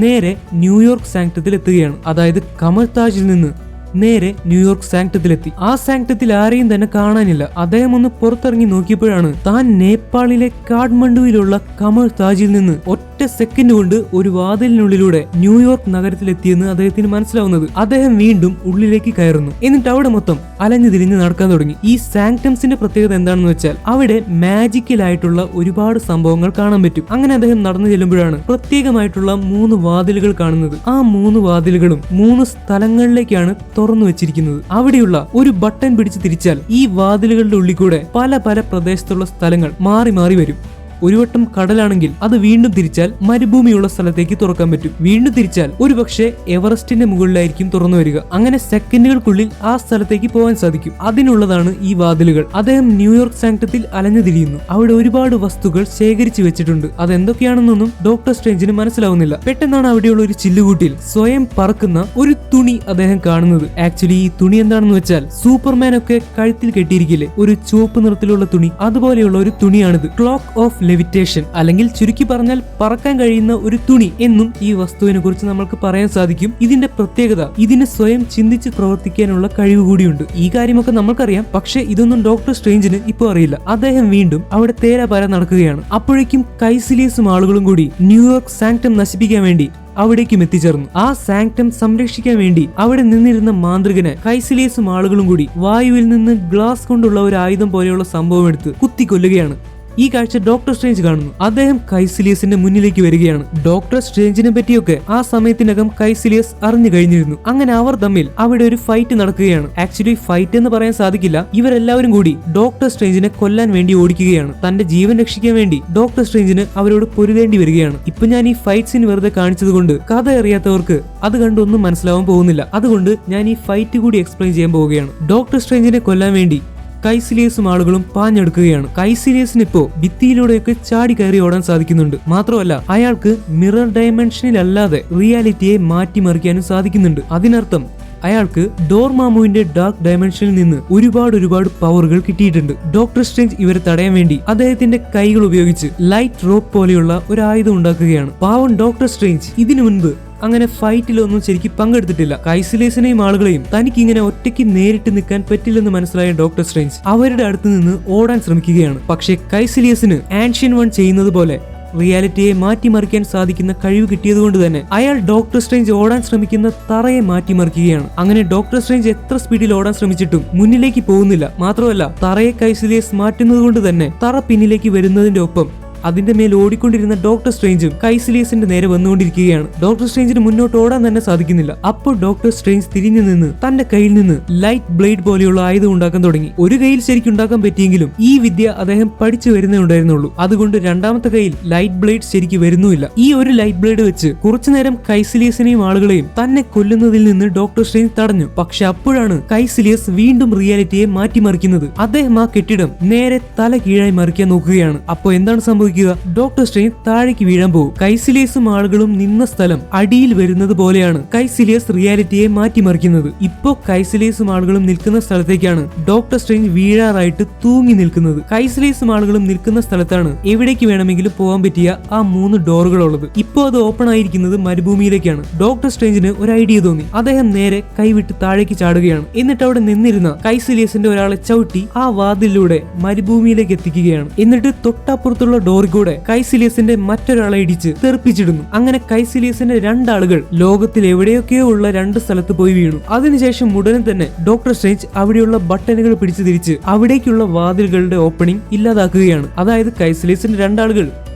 നേരെ ന്യൂയോർക്ക് സാങ്ക്ടത്തിൽ എത്തുകയാണ്. അതായത് കമർ താജിൽ നിന്ന് നേരെ ന്യൂയോർക്ക് സാങ്ക്ടത്തിലെത്തി. ആ സാങ്ക്ടത്തിൽ ആരെയും തന്നെ കാണാനില്ല. അദ്ദേഹം ഒന്ന് പുറത്തിറങ്ങി നോക്കിയപ്പോഴാണ് താൻ നേപ്പാളിലെ കാഠ്മണ്ഡുവിലുള്ള കമർ താജിൽ നിന്ന് ഒറ്റ സെക്കൻഡ് കൊണ്ട് ഒരു വാതിലിനുള്ളിലൂടെ ന്യൂയോർക്ക് നഗരത്തിലെത്തിയെന്ന് അദ്ദേഹത്തിന് മനസ്സിലാവുന്നത്. അദ്ദേഹം വീണ്ടും ഉള്ളിലേക്ക് കയറുന്നു. എന്നിട്ട് അവിടെ മൊത്തം അലഞ്ഞു തിരിഞ്ഞ് നടക്കാൻ തുടങ്ങി. ഈ സാങ്ക്ടംസിന്റെ പ്രത്യേകത എന്താണെന്ന് വെച്ചാൽ അവിടെ മാജിക്കലായിട്ടുള്ള ഒരുപാട് സംഭവങ്ങൾ കാണാൻ പറ്റും. അങ്ങനെ അദ്ദേഹം നടന്നു ചെല്ലുമ്പോഴാണ് പ്രത്യേകമായിട്ടുള്ള 3 വാതിലുകൾ കാണുന്നത്. ആ 3 വാതിലുകളും 3 സ്ഥലങ്ങളിലേക്കാണ് തുറന്നു വെച്ചിരിക്കുന്നത്. അവിടെയുള്ള ഒരു ബട്ടൺ പിടിച്ച് തിരിച്ചാൽ ഈ വാതിലുകളുടെ ഉള്ളിൽ കൂടെ പല പ്രദേശത്തുള്ള സ്ഥലങ്ങൾ മാറി മാറി വരും. ഒരു വട്ടം കടലാണെങ്കിൽ അത് വീണ്ടും തിരിച്ചാൽ മരുഭൂമിയുള്ള സ്ഥലത്തേക്ക് തുറക്കാൻ പറ്റും. വീണ്ടും തിരിച്ചാൽ ഒരുപക്ഷെ എവറസ്റ്റിന്റെ മുകളിലായിരിക്കും തുറന്നു വരിക. അങ്ങനെ സെക്കൻഡുകൾക്കുള്ളിൽ ആ സ്ഥലത്തേക്ക് പോകാൻ സാധിക്കും. അതിനുള്ളതാണ് ഈ വാതിലുകൾ. അദ്ദേഹം ന്യൂയോർക്ക് സാങ്ക്ടത്തിൽ അലഞ്ഞു തിരിയുന്നു. അവിടെ ഒരുപാട് വസ്തുക്കൾ ശേഖരിച്ചു വെച്ചിട്ടുണ്ട്. അതെന്തൊക്കെയാണെന്നൊന്നും ഡോക്ടർ സ്ട്രേഞ്ചിന് മനസ്സിലാവുന്നില്ല. പെട്ടെന്നാണ് അവിടെയുള്ള ഒരു ചില്ലുകൂട്ടിൽ സ്വയം പറക്കുന്ന ഒരു തുണി അദ്ദേഹം കാണുന്നത്. ആക്ച്വലി ഈ തുണി എന്താണെന്ന് വെച്ചാൽ സൂപ്പർമാൻ ഒക്കെ കഴുത്തിൽ കെട്ടിയിരിക്കില്ലേ, ഒരു ചുവപ്പ് നിറത്തിലുള്ള തുണി, അതുപോലെയുള്ള ഒരു തുണിയാണിത്. ക്ലോക്ക് ഓഫ് ലെവിറ്റേഷൻ അല്ലെങ്കിൽ ചുരുക്കി പറഞ്ഞാൽ പറക്കാൻ കഴിയുന്ന ഒരു തുണി എന്നും ഈ വസ്തുവിനെ കുറിച്ച് നമ്മൾക്ക് പറയാൻ സാധിക്കും. ഇതിന്റെ പ്രത്യേകത ഇതിന് സ്വയം ചിന്തിച്ച് പ്രവർത്തിക്കാനുള്ള കഴിവ് കൂടിയുണ്ട്. ഈ കാര്യമൊക്കെ നമ്മൾക്കറിയാം, പക്ഷെ ഇതൊന്നും ഡോക്ടർ സ്ട്രേഞ്ചിന് ഇപ്പോൾ അറിയില്ല. അദ്ദേഹം വീണ്ടും അവിടെ തേരാപാര നടക്കുകയാണ്. അപ്പോഴേക്കും കൈസിലിയസും ആളുകളും കൂടി ന്യൂയോർക്ക് സാങ്ക്ടം നശിപ്പിക്കാൻ വേണ്ടി അവിടേക്കും എത്തിച്ചേർന്നു. ആ സാങ്ക്ടം സംരക്ഷിക്കാൻ വേണ്ടി അവിടെ നിന്നിരുന്ന മാന്ത്രികനെ കൈസിലിയസും ആളുകളും കൂടി വായുവിൽ നിന്ന് ഗ്ലാസ് കൊണ്ടുള്ള ഒരു ആയുധം പോലെയുള്ള സംഭവം എടുത്ത് കുത്തിക്കൊല്ലുകയാണ്. ഈ കാഴ്ച ഡോക്ടർ സ്ട്രേഞ്ച് കാണുന്നു. അദ്ദേഹം കൈസിലിയസിന്റെ മുന്നിലേക്ക് വരികയാണ്. ഡോക്ടർ സ്ട്രേഞ്ചിനെ പറ്റിയൊക്കെ ആ സമയത്തിനകം കൈസിലിയസ് അറിഞ്ഞു കഴിഞ്ഞിരുന്നു. അങ്ങനെ അവർ തമ്മിൽ അവിടെ ഒരു ഫൈറ്റ് നടക്കുകയാണ്. ആക്ച്വലി ഫൈറ്റ് എന്ന് പറയാൻ സാധിക്കില്ല. ഇവരെല്ലാവരും കൂടി ഡോക്ടർ സ്ട്രേഞ്ചിനെ കൊല്ലാൻ വേണ്ടി ഓടിക്കുകയാണ്. തന്റെ ജീവൻ രക്ഷിക്കാൻ വേണ്ടി ഡോക്ടർ സ്ട്രേഞ്ചിന് അവരോട് പൊരുതേണ്ടി വരികയാണ്. ഇപ്പൊ ഞാൻ ഈ ഫൈറ്റ് സീൻ വെറുതെ കാണിച്ചത് കൊണ്ട് കഥ അറിയാത്തവർക്ക് അത് കണ്ടൊന്നും മനസ്സിലാവാൻ പോകുന്നില്ല. അതുകൊണ്ട് ഞാൻ ഈ ഫൈറ്റ് കൂടി എക്സ്പ്ലെയിൻ ചെയ്യാൻ പോവുകയാണ്. ഡോക്ടർ സ്ട്രേഞ്ചിനെ കൊല്ലാൻ വേണ്ടി കൈസിലിയസും ആളുകളും പാഞ്ഞെടുക്കുകയാണ്. കൈസിലിയസിന് ഇപ്പോ ഭിത്തിയിലൂടെയൊക്കെ ചാടി കയറി ഓടാൻ സാധിക്കുന്നുണ്ട്. മാത്രമല്ല അയാൾക്ക് മിറർ ഡയമെൻഷനിലല്ലാതെ റിയാലിറ്റിയെ മാറ്റിമറിക്കാനും സാധിക്കുന്നുണ്ട്. അതിനർത്ഥം അയാൾക്ക് ഡോർമാമുവിന്റെ ഡാർക്ക് ഡയമെൻഷനിൽ നിന്ന് ഒരുപാട് പവറുകൾ കിട്ടിയിട്ടുണ്ട്. ഡോക്ടർ സ്ട്രേഞ്ച് ഇവരെ തടയാൻ വേണ്ടി അദ്ദേഹത്തിന്റെ കൈകൾ ഉപയോഗിച്ച് ലൈറ്റ് റോപ്പ് പോലെയുള്ള ഒരു ആയുധം ഉണ്ടാക്കുകയാണ്. പാവം ഡോക്ടർ സ്ട്രേഞ്ച് ഇതിനു മുൻപ് അങ്ങനെ ഫൈറ്റിലൊന്നും ശരിക്കും പങ്കെടുത്തിട്ടില്ല. കൈസിലിയസിനെയും ആളുകളെയും തനിക്ക് ഇങ്ങനെ ഒറ്റയ്ക്ക് നേരിട്ട് നിൽക്കാൻ പറ്റില്ലെന്ന് മനസ്സിലായ ഡോക്ടർ സ്ട്രേഞ്ച് അവരുടെ അടുത്ത് നിന്ന് ഓടാൻ ശ്രമിക്കുകയാണ്. പക്ഷേ കൈസിലിയസിന് ആൻഷ്യൻ വൺ ചെയ്യുന്നത് പോലെ റിയാലിറ്റിയെ മാറ്റിമറിക്കാൻ സാധിക്കുന്ന കഴിവ് കിട്ടിയതുകൊണ്ട് തന്നെ അയാൾ ഡോക്ടർ സ്ട്രേഞ്ച് ഓടാൻ ശ്രമിക്കുന്ന തറയെ മാറ്റിമറിക്കുകയാണ്. അങ്ങനെ ഡോക്ടർ സ്ട്രേഞ്ച് എത്ര സ്പീഡിൽ ഓടാൻ ശ്രമിച്ചിട്ടും മുന്നിലേക്ക് പോകുന്നില്ല. മാത്രമല്ല തറയെ കൈസിലിയസ് മാറ്റുന്നത് കൊണ്ട് തന്നെ തറ പിന്നിലേക്ക് വരുന്നതിന്റെ ഒപ്പം അതിന്റെ മേൽ ഓടിക്കൊണ്ടിരുന്ന ഡോക്ടർ സ്ട്രേഞ്ചും കൈസിലിയസിന്റെ നേരെ വന്നുകൊണ്ടിരിക്കുകയാണ്. ഡോക്ടർ സ്ട്രേഞ്ചിന് മുന്നോട്ട് ഓടാൻ തന്നെ സാധിക്കുന്നില്ല. അപ്പോൾ ഡോക്ടർ സ്ട്രേഞ്ച് തിരിഞ്ഞു നിന്ന് തന്റെ കയ്യിൽ നിന്ന് ലൈറ്റ് ബ്ലേഡ് പോലെയുള്ള ആയുധം ഉണ്ടാക്കാൻ തുടങ്ങി. ഒരു കയ്യിൽ ശരിക്കും ഉണ്ടാക്കാൻ പറ്റിയെങ്കിലും ഈ വിദ്യ അദ്ദേഹം പഠിച്ചു വരുന്നേ ഉണ്ടായിരുന്നുള്ളൂ. അതുകൊണ്ട് രണ്ടാമത്തെ കയ്യിൽ ലൈറ്റ് ബ്ലേഡ് ശരിക്കും വരുന്നുമില്ല. ഈ ഒരു ലൈറ്റ് ബ്ലേഡ് വെച്ച് കുറച്ചുനേരം കൈസിലിയസിനെയും ആളുകളെയും തന്നെ കൊല്ലുന്നതിൽ നിന്ന് ഡോക്ടർ സ്ട്രേഞ്ച് തടഞ്ഞു. പക്ഷെ അപ്പോഴാണ് കൈസിലിയസ് വീണ്ടും റിയാലിറ്റിയെ മാറ്റിമറിക്കുന്നത്. അദ്ദേഹം ആ കെട്ടിടം നേരെ തല കീഴായി മറിക്കാൻ നോക്കുകയാണ്. അപ്പോൾ എന്താണ് സംഭവിക്കുന്നത്? ഡോക്ടർ സ്ട്രേഞ്ച് താഴേക്ക് വീഴാൻ പോകും. കൈസിലിയസും ആളുകളും നിന്ന സ്ഥലം അടിയിൽ വരുന്നത് പോലെയാണ് കൈസിലിയസ് റിയാലിറ്റിയെ മാറ്റിമറിക്കുന്നത്. ഇപ്പോ കൈസിലിയസും ആളുകളും നിൽക്കുന്ന സ്ഥലത്തേക്കാണ് ഡോക്ടർ സ്ട്രേഞ്ച് വീഴാറായിട്ട് തൂങ്ങി നിൽക്കുന്നത്. കൈസിലിയസും ആളുകളും നിൽക്കുന്ന സ്ഥലത്താണ് എവിടേക്ക് വേണമെങ്കിലും പോകാൻ പറ്റിയ ആ 3 ഡോറുകളുള്ളത്. ഇപ്പോ അത് ഓപ്പൺ ആയിരിക്കുന്നത് മരുഭൂമിയിലേക്കാണ്. ഡോക്ടർ സ്ട്രേഞ്ചിന് ഒരു ഐഡിയ തോന്നി. അദ്ദേഹം നേരെ കൈവിട്ട് താഴേക്ക് ചാടുകയാണ്. എന്നിട്ട് അവിടെ നിന്നിരുന്ന കൈസിലിയസിന്റെ ഒരാളെ ചവിട്ടി ആ വാതിലിലൂടെ മരുഭൂമിയിലേക്ക് എത്തിക്കുകയാണ്. എന്നിട്ട് തൊട്ടപ്പുറത്തുള്ള ഡോർ കൂടെ കൈസിലിയസിന്റെ മറ്റൊരാളെ ഇടിച്ച് തെറിപ്പിച്ചിടുന്നു. അങ്ങനെ കൈസിലിയസിന്റെ 2 ആളുകൾ ലോകത്തിൽ എവിടെയൊക്കെയോ ഉള്ള 2 സ്ഥലത്ത് പോയി വീണു. അതിനുശേഷം ഉടനെ തന്നെ ഡോക്ടർ സ്ട്രേഞ്ച് അവിടെയുള്ള ബട്ടണുകൾ പിടിച്ചു തിരിച്ച് അവിടേക്കുള്ള വാതിലുകളുടെ ഓപ്പണിംഗ് ഇല്ലാതാക്കുകയാണ്. അതായത് കൈസിലിയസിന്റെ 2 ആളുകൾ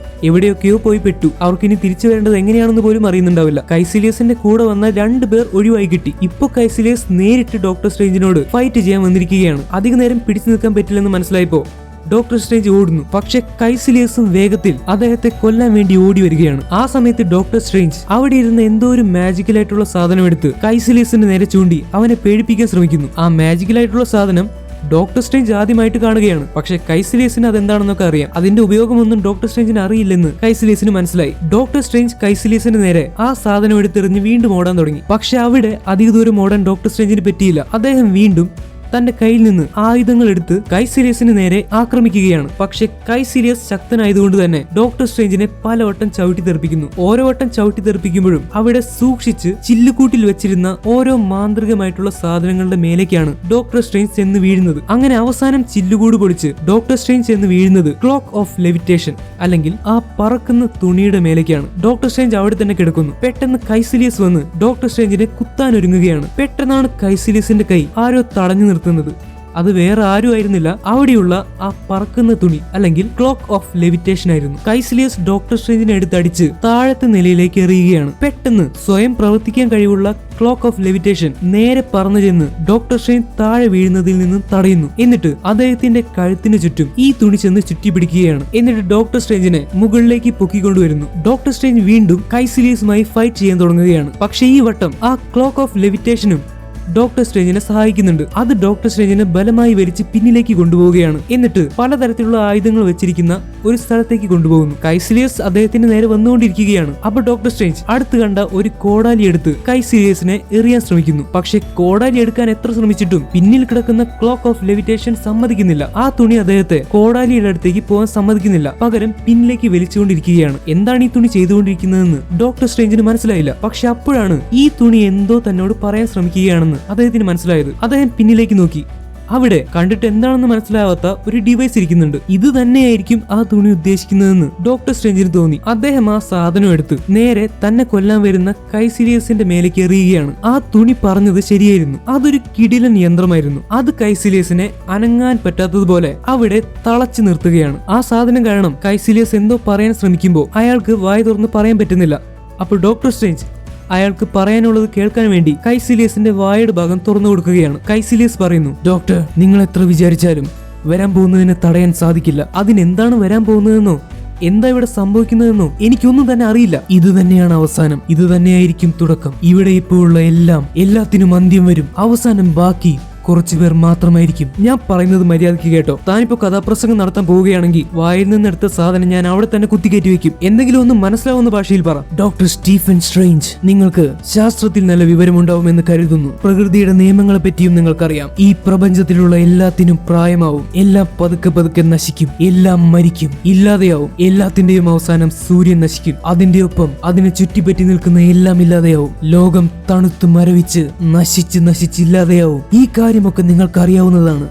എവിടെയൊക്കെയോ പോയി പെട്ടു. അവർക്കിനി തിരിച്ചു വരേണ്ടത് എങ്ങനെയാണെന്ന് പോലും അറിയുന്നുണ്ടാവില്ല. കൈസിലിയസിന്റെ കൂടെ വന്ന 2 പേർ ഒഴിവായി കിട്ടി. ഇപ്പൊ കൈസിലിയസ് നേരിട്ട് ഡോക്ടർ സ്ട്രേഞ്ചിനോട് ഫൈറ്റ് ചെയ്യാൻ വന്നിരിക്കുകയാണ്. അധിക നേരം പിടിച്ചു നിൽക്കാൻ പറ്റില്ലെന്ന് മനസ്സിലായപ്പോ ഡോക്ടർ സ്ട്രേഞ്ച് ഓടുന്നു. പക്ഷെ കൈസിലിയസും വേഗത്തിൽ അദ്ദേഹത്തെ കൊല്ലാൻ വേണ്ടി ഓടി വരികയാണ്. ആ സമയത്ത് ഡോക്ടർ സ്ട്രേഞ്ച് അവിടെ ഇരുന്ന് എന്തോ ഒരു മാജിക്കലായിട്ടുള്ള സാധനം എടുത്ത് കൈസിലിയസിന് നേരെ ചൂണ്ടി അവനെ പേടിപ്പിക്കാൻ ശ്രമിക്കുന്നു. ആ മാജിക്കലായിട്ടുള്ള സാധനം ഡോക്ടർ സ്ട്രേഞ്ച് ആദ്യമായിട്ട് കാണുകയാണ്. പക്ഷെ കൈസിലിയസിന് അതെന്താണെന്നൊക്കെ അറിയാം. അതിന്റെ ഉപയോഗമൊന്നും ഡോക്ടർ സ്ട്രേഞ്ചിന് അറിയില്ലെന്ന് കൈസിലിയസിന് മനസ്സിലായി. ഡോക്ടർ സ്ട്രേഞ്ച് കൈസിലിയസിന് നേരെ ആ സാധനം എടുത്തെറിഞ്ഞ് വീണ്ടും ഓടാൻ തുടങ്ങി. പക്ഷെ അവിടെ അധിക ദൂരം ഓടാൻ ഡോക്ടർ സ്ട്രേഞ്ചിന് പറ്റിയില്ല. അദ്ദേഹം വീണ്ടും തന്റെ കയ്യിൽ നിന്ന് ആയുധങ്ങൾ എടുത്ത് കൈസിലിയസിന് നേരെ ആക്രമിക്കുകയാണ്. പക്ഷെ കൈസിലിയസ് ശക്തനായതുകൊണ്ട് തന്നെ ഡോക്ടർ സ്ട്രേഞ്ചിനെ പലവട്ടം ചവിട്ടി തെറിപ്പിക്കുന്നു. ഓരോ വട്ടം ചവിട്ടി തെറിപ്പിക്കുമ്പോഴും അവിടെ സൂക്ഷിച്ച് ചില്ലുകൂട്ടിൽ വെച്ചിരുന്ന ഓരോ മാന്ത്രികമായിട്ടുള്ള സാധനങ്ങളുടെ മേലേക്കാണ് ഡോക്ടർ സ്ട്രേഞ്ച് ചെന്ന് വീഴുന്നത്. അങ്ങനെ അവസാനം ചില്ലുകൂട് പൊളിച്ച് ഡോക്ടർ സ്ട്രേഞ്ച് ചെന്ന് വീഴുന്നത് ക്ലോക്ക് ഓഫ് ലെവിറ്റേഷൻ അല്ലെങ്കിൽ ആ പറക്കുന്ന തുണിയുടെ മേലേക്കാണ്. ഡോക്ടർ സ്ട്രേഞ്ച് അവിടെ തന്നെ കിടക്കുന്നു. പെട്ടെന്ന് കൈസിലിയസ് വന്ന് ഡോക്ടർ സ്ട്രേഞ്ചിനെ കുത്താൻ ഒരുങ്ങുകയാണ്. പെട്ടെന്നാണ് കൈസിലിയസിന്റെ കൈ ആരോ തടഞ്ഞു നിർത്തുന്നത്. അത് വേറെ ആരും ആയിരുന്നില്ല, അവിടെയുള്ള ആ പറക്കുന്ന തുണി അല്ലെങ്കിൽ ക്ലോക്ക് ഓഫ് ലെവിറ്റേഷൻ ആയിരുന്നു. കൈസിലിയസ് ഡോക്ടർ സ്ട്രേഞ്ചിനെ എടുത്തടിച്ച് താഴത്തെ നിലയിലേക്ക് എറിയുകയാണ്. പെട്ടെന്ന് സ്വയം പ്രവർത്തിക്കാൻ കഴിവുള്ള ക്ലോക്ക് ഓഫ് ലെവിറ്റേഷൻ നേരെ പറന്നു ചെന്ന് ഡോക്ടർ സ്ട്രേഞ്ച് താഴെ വീഴുന്നതിൽ നിന്നും തടയുന്നു. എന്നിട്ട് അദ്ദേഹത്തിന്റെ കഴുത്തിന് ചുറ്റും ഈ തുണി ചെന്ന് ചുറ്റി പിടിക്കുകയാണ്. എന്നിട്ട് ഡോക്ടർ സ്ട്രേഞ്ചിനെ മുകളിലേക്ക് പൊക്കിക്കൊണ്ടുവരുന്നു. ഡോക്ടർ സ്ട്രേഞ്ച് വീണ്ടും കൈസിലിയസുമായി ഫൈറ്റ് ചെയ്യാൻ തുടങ്ങുകയാണ്. പക്ഷെ ഈ വട്ടം ആ ക്ലോക്ക് ഓഫ് ലെവിറ്റേഷനും ഡോക്ടർ സ്ട്രേഞ്ചിനെ സഹായിക്കുന്നുണ്ട്. അത് ഡോക്ടർ സ്ട്രേഞ്ചിനെ ബലമായി വലിച്ച് പിന്നിലേക്ക് കൊണ്ടുപോവുകയാണ്. എന്നിട്ട് പലതരത്തിലുള്ള ആയുധങ്ങൾ വെച്ചിരിക്കുന്ന ഒരു സ്ഥലത്തേക്ക് കൊണ്ടുപോകുന്നു. കൈസിലിയസ് അദ്ദേഹത്തിന്റെ നേരെ വന്നുകൊണ്ടിരിക്കുകയാണ്. അപ്പൊ ഡോക്ടർ സ്ട്രേഞ്ച് അടുത്ത് കണ്ട ഒരു കോടാലി എടുത്ത് കൈസിലിയസിനെ എറിയാൻ ശ്രമിക്കുന്നു. പക്ഷെ കോടാലി എടുക്കാൻ എത്ര ശ്രമിച്ചിട്ടും പിന്നിൽ കിടക്കുന്ന ക്ലോക്ക് ഓഫ് ലെവിറ്റേഷൻ സമ്മതിക്കുന്നില്ല. ആ തുണി അദ്ദേഹത്തെ കോടാലിയുടെ അടുത്തേക്ക് പോകാൻ സമ്മതിക്കുന്നില്ല. പകരം പിന്നിലേക്ക് വലിച്ചുകൊണ്ടിരിക്കുകയാണ്. എന്താണ് ഈ തുണി ചെയ്തുകൊണ്ടിരിക്കുന്നതെന്ന് ഡോക്ടർ സ്ട്രേഞ്ചിന് മനസ്സിലായില്ല. പക്ഷെ അപ്പോഴാണ് ഈ തുണി എന്തോ തന്നോട് പറയാൻ ശ്രമിക്കുകയാണെന്ന് അദ്ദേഹത്തിന് മനസ്സിലായത്. അദ്ദേഹം പിന്നിലേക്ക് നോക്കി. അവിടെ കണ്ടിട്ട് എന്താണെന്ന് മനസ്സിലാവാത്ത ഒരു ഡിവൈസ് ഇരിക്കുന്നുണ്ട്. ഇത് തന്നെയായിരിക്കും ആ തുണി ഉദ്ദേശിക്കുന്നതെന്ന് ഡോക്ടർ സ്ട്രേഞ്ചിന് തോന്നി. അദ്ദേഹം ആ സാധനം എടുത്ത് നേരെ തന്നെ കൊല്ലാൻ വരുന്ന കൈസിലിയസിന്റെ മേലേക്ക് എറിയുകയാണ്. ആ തുണി പറഞ്ഞത് ശരിയായിരുന്നു. അതൊരു കിടിലൻ യന്ത്രമായിരുന്നു. അത് കൈസിലിയസിനെ അനങ്ങാൻ പറ്റാത്തതുപോലെ അവിടെ തളച്ചു നിർത്തുകയാണ്. ആ സാധനം കാരണം കൈസിലിയസ് എന്തോ പറയാൻ ശ്രമിക്കുമ്പോൾ അയാൾക്ക് വായ തുറന്ന് പറയാൻ പറ്റുന്നില്ല. അപ്പോൾ ഡോക്ടർ സ്ട്രേഞ്ച് അയാൾക്ക് പറയാനുള്ളത് കേൾക്കാൻ വേണ്ടി കൈസിലിയസിന്റെ വായുടെ ഭാഗം തുറന്നു കൊടുക്കുകയാണ്. കൈസിലിയസ് പറയുന്നു, ഡോക്ടർ, നിങ്ങൾ എത്ര വിചാരിച്ചാലും വരാൻ പോകുന്നതിനെ തടയാൻ സാധിക്കില്ല. അതിനെന്താണ് വരാൻ പോകുന്നതെന്നോ എന്താ ഇവിടെ സംഭവിക്കുന്നതെന്നോ എനിക്കൊന്നും തന്നെ അറിയില്ല. ഇത് തന്നെയാണ് അവസാനം. ഇത് തന്നെയായിരിക്കും തുടക്കം. ഇവിടെ ഇപ്പോൾ ഉള്ള എല്ലാത്തിനും അന്ത്യം വരും. അവസാനം ബാക്കി കുറച്ചുപേർ മാത്രമായിരിക്കും. ഞാൻ പറയുന്നത് മര്യാദയ്ക്ക് കേട്ടോ. താനിപ്പോ കഥാപ്രസംഗം നടത്താൻ പോവുകയാണെങ്കിൽ വായിൽ നിന്നെടുത്ത സാധനം ഞാൻ അവിടെ തന്നെ കുത്തിക്കയറ്റി വെക്കും. എന്തെങ്കിലും ഒന്ന് മനസ്സിലാവുന്ന ഭാഷയിൽ പറ. ഡോക്ടർ സ്റ്റീഫൻ സ്ട്രേഞ്ച്, നിങ്ങൾക്ക് ശാസ്ത്രത്തിൽ നല്ല വിവരമുണ്ടാവുമെന്ന് കരുതുന്നു. പ്രകൃതിയുടെ നിയമങ്ങളെ പറ്റിയും നിങ്ങൾക്കറിയാം. ഈ പ്രപഞ്ചത്തിലുള്ള എല്ലാത്തിനും പ്രായമാവും. എല്ലാം പതുക്കെ പതുക്കെ നശിക്കും. എല്ലാം മരിക്കും, ഇല്ലാതെയാവും. എല്ലാത്തിന്റെയും അവസാനം സൂര്യൻ നശിക്കും. അതിന്റെ ഒപ്പം അതിനെ ചുറ്റിപ്പറ്റി നിൽക്കുന്ന എല്ലാം ഇല്ലാതെയാവും. ലോകം തണുത്ത് മരവിച്ച് നശിച്ചില്ലാതെയാവും. ഈ കാര്യമൊക്കെ നിങ്ങൾക്ക് അറിയാവുന്നതാണ്.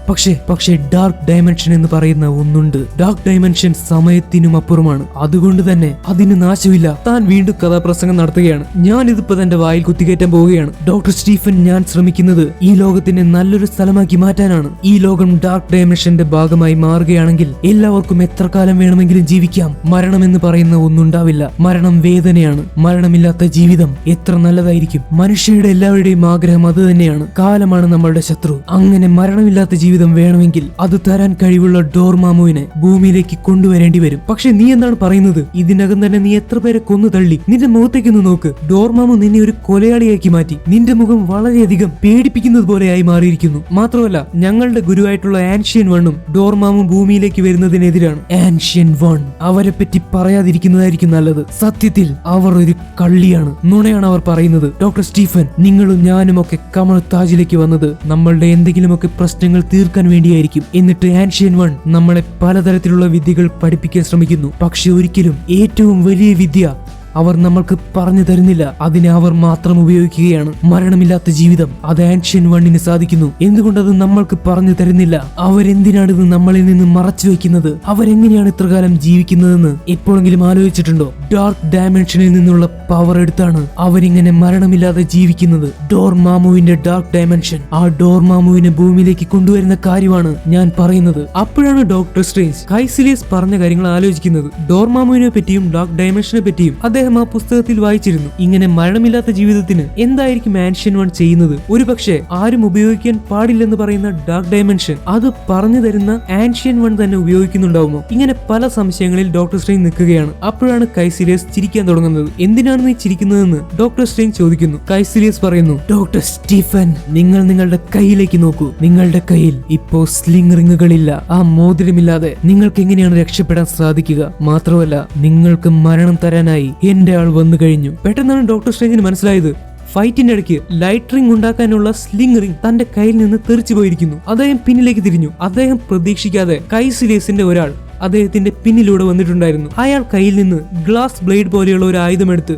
പക്ഷേ ഡാർക്ക് ഡയമെൻഷൻ എന്ന് പറയുന്ന ഒന്നുണ്ട്. ഡാർക്ക് ഡയമെൻഷൻ സമയത്തിനും അപ്പുറമാണ്. അതുകൊണ്ട് തന്നെ അതിന് നാശമില്ല. താൻ വീണ്ടും കഥാപ്രസംഗം നടത്തുകയാണ്. ഞാൻ ഇതിപ്പോ തന്റെ വായിൽ കുത്തിക്കയറ്റാൻ പോവുകയാണ്. ഡോക്ടർ സ്റ്റീഫൻ, ഞാൻ ശ്രമിക്കുന്നത് ഈ ലോകത്തിനെ നല്ലൊരു സ്ഥലമാക്കി മാറ്റാനാണ്. ഈ ലോകം ഡാർക്ക് ഡയമെൻഷന്റെ ഭാഗമായി മാറുകയാണെങ്കിൽ എല്ലാവർക്കും എത്ര കാലം വേണമെങ്കിലും ജീവിക്കാം. മരണം എന്ന് പറയുന്ന ഒന്നുണ്ടാവില്ല. മരണം വേദനയാണ്. മരണമില്ലാത്ത ജീവിതം എത്ര നല്ലതായിരിക്കും. മനുഷ്യരുടെ എല്ലാവരുടെയും ആഗ്രഹം അത് തന്നെയാണ്. കാലമാണ് നമ്മളുടെ ശത്രു. അങ്ങനെ മരണമില്ലാത്ത ജീവിതം വേണമെങ്കിൽ അത് തരാൻ കഴിവുള്ള ഡോർമാമുവിനെ ഭൂമിയിലേക്ക് കൊണ്ടുവരേണ്ടി വരും. പക്ഷെ നീ എന്താണ് പറയുന്നത്? ഇതിനകം തന്നെ നീ എത്ര പേരെ കൊന്നു തള്ളി. നിന്റെ മുഖത്തേക്കൊന്ന് നോക്ക്. ഡോർമാമു നിന്നെ ഒരു കൊലയാളിയാക്കി മാറ്റി. നിന്റെ മുഖം വളരെയധികം പേടിപ്പിക്കുന്നത് പോലെയായി മാറിയിരിക്കുന്നു. മാത്രമല്ല, ഞങ്ങളുടെ ഗുരുവായിട്ടുള്ള ആൻഷ്യൻ വണ്ണും ഡോർമാമും ഭൂമിയിലേക്ക് വരുന്നതിനെതിരാണ്. ആൻഷ്യൻ വൺ, അവരെ പറ്റി പറയാതിരിക്കുന്നതായിരിക്കും നല്ലത്. സത്യത്തിൽ അവർ ഒരു കള്ളിയാണ്, നുണയാണ് അവർ പറയുന്നത്. ഡോക്ടർ സ്റ്റീഫൻ, നിങ്ങളും ഞാനും ഒക്കെ കമൽ താജിലേക്ക് വന്നത് നമ്മളുടെ എന്തെങ്കിലുമൊക്കെ പ്രശ്നങ്ങൾ തീർക്കാൻ വേണ്ടിയായിരിക്കും. എന്നിട്ട് ആൻഷ്യൻ വൺ നമ്മളെ പലതരത്തിലുള്ള വിദ്യകൾ പഠിപ്പിക്കാൻ ശ്രമിക്കുന്നു. പക്ഷെ ഒരിക്കലും ഏറ്റവും വലിയ വിദ്യ അവർ നമ്മൾക്ക് പറഞ്ഞു തരുന്നില്ല. അതിനെ അവർ മാത്രം ഉപയോഗിക്കുകയാണ്. മരണമില്ലാത്ത ജീവിതം, അത് ആൻഷ്യൻ വണ്ണിന് സാധിക്കുന്നു. എന്തുകൊണ്ടത് നമ്മൾക്ക് പറഞ്ഞു തരുന്നില്ല? അവരെന്തിനാണിത് നമ്മളിൽ നിന്ന് മറച്ചു വെക്കുന്നത്? അവരെങ്ങനെയാണ് ഇത്രകാലം ജീവിക്കുന്നതെന്ന് എപ്പോഴെങ്കിലും ആലോചിച്ചിട്ടുണ്ടോ? ഡാർക്ക് ഡയമെൻഷനിൽ നിന്നുള്ള പവർ എടുത്താണ് അവരിങ്ങനെ മരണമില്ലാതെ ജീവിക്കുന്നത്. ഡോർമാമുവിന്റെ ഡാർക്ക് ഡയമെൻഷൻ, ആ ഡോർമാമുവിനെ ഭൂമിയിലേക്ക് കൊണ്ടുവരുന്ന കാര്യമാണ് ഞാൻ പറയുന്നത്. അപ്പോഴാണ് ഡോക്ടർ സ്ട്രേഞ്ച് കൈസിലിയസ് പറഞ്ഞ കാര്യങ്ങൾ ആലോചിക്കുന്നത്. ഡോർമാമുവിനെ പറ്റിയും ഡാർക്ക് ഡയമെൻഷനെ പറ്റിയും അദ്ദേഹം ആ പുസ്തകത്തിൽ വായിച്ചിരുന്നു. ഇങ്ങനെ മരണമില്ലാത്ത ജീവിതത്തിന് എന്തായിരിക്കും ആൻഷ്യൻ വൺ ചെയ്യുന്നത്? ഒരുപക്ഷെ ആരും ഉപയോഗിക്കാൻ പാടില്ലെന്ന് പറയുന്ന ഡാർക്ക് ഡയമെൻഷൻ അത് പറഞ്ഞു തരുന്ന ആൻഷ്യൻ വൺ തന്നെ ഉപയോഗിക്കുന്നുണ്ടാവുമോ? ഇങ്ങനെ പല സംശയങ്ങളിൽ ഡോക്ടർ സ്ട്രേഞ്ച് നിൽക്കുകയാണ്. അപ്പോഴാണ് കൈസിലിയസ് ചിരിക്കാൻ തുടങ്ങുന്നത്. എന്തിനാണ് നീ ചിരിക്കുന്നതെന്ന് ഡോക്ടർ സ്ട്രേഞ്ച് ചോദിക്കുന്നു. കൈസിലിയസ് പറയുന്നു, ഡോക്ടർ സ്റ്റീഫൻ, നിങ്ങൾ നിങ്ങളുടെ കയ്യിലേക്ക് നോക്കൂ. നിങ്ങളുടെ കയ്യിൽ ഇപ്പോ സ്ലിംഗ് റിങ്ങുകളില്ല. ആ മോതിരമില്ലാതെ നിങ്ങൾക്ക് എങ്ങനെയാണ് രക്ഷപ്പെടാൻ സാധിക്കുക? മാത്രമല്ല, നിങ്ങൾക്ക് മരണം തരാനായി എന്റെ ആൾ വന്നു കഴിഞ്ഞു. പെട്ടെന്നാണ് ഡോക്ടർ സ്ട്രേഞ്ചിന് മനസ്സിലായത്. ഫൈറ്റിന്റെ ഇടയ്ക്ക് ലൈറ്റ് റിംഗ് ഉണ്ടാക്കാനുള്ള സ്ലിംഗ് റിംഗ് തന്റെ കയ്യിൽ നിന്ന് തെറിച്ചു പോയിരിക്കുന്നു. അദ്ദേഹം പിന്നിലേക്ക് തിരിഞ്ഞു. അദ്ദേഹം പ്രതീക്ഷിക്കാതെ കൈസിലിയസിന്റെ ഒരാൾ അദ്ദേഹത്തിന്റെ പിന്നിലൂടെ വന്നിട്ടുണ്ടായിരുന്നു. അയാൾ കയ്യിൽ നിന്ന് ഗ്ലാസ് ബ്ലേഡ് പോലെയുള്ള ഒരു ആയുധമെടുത്ത്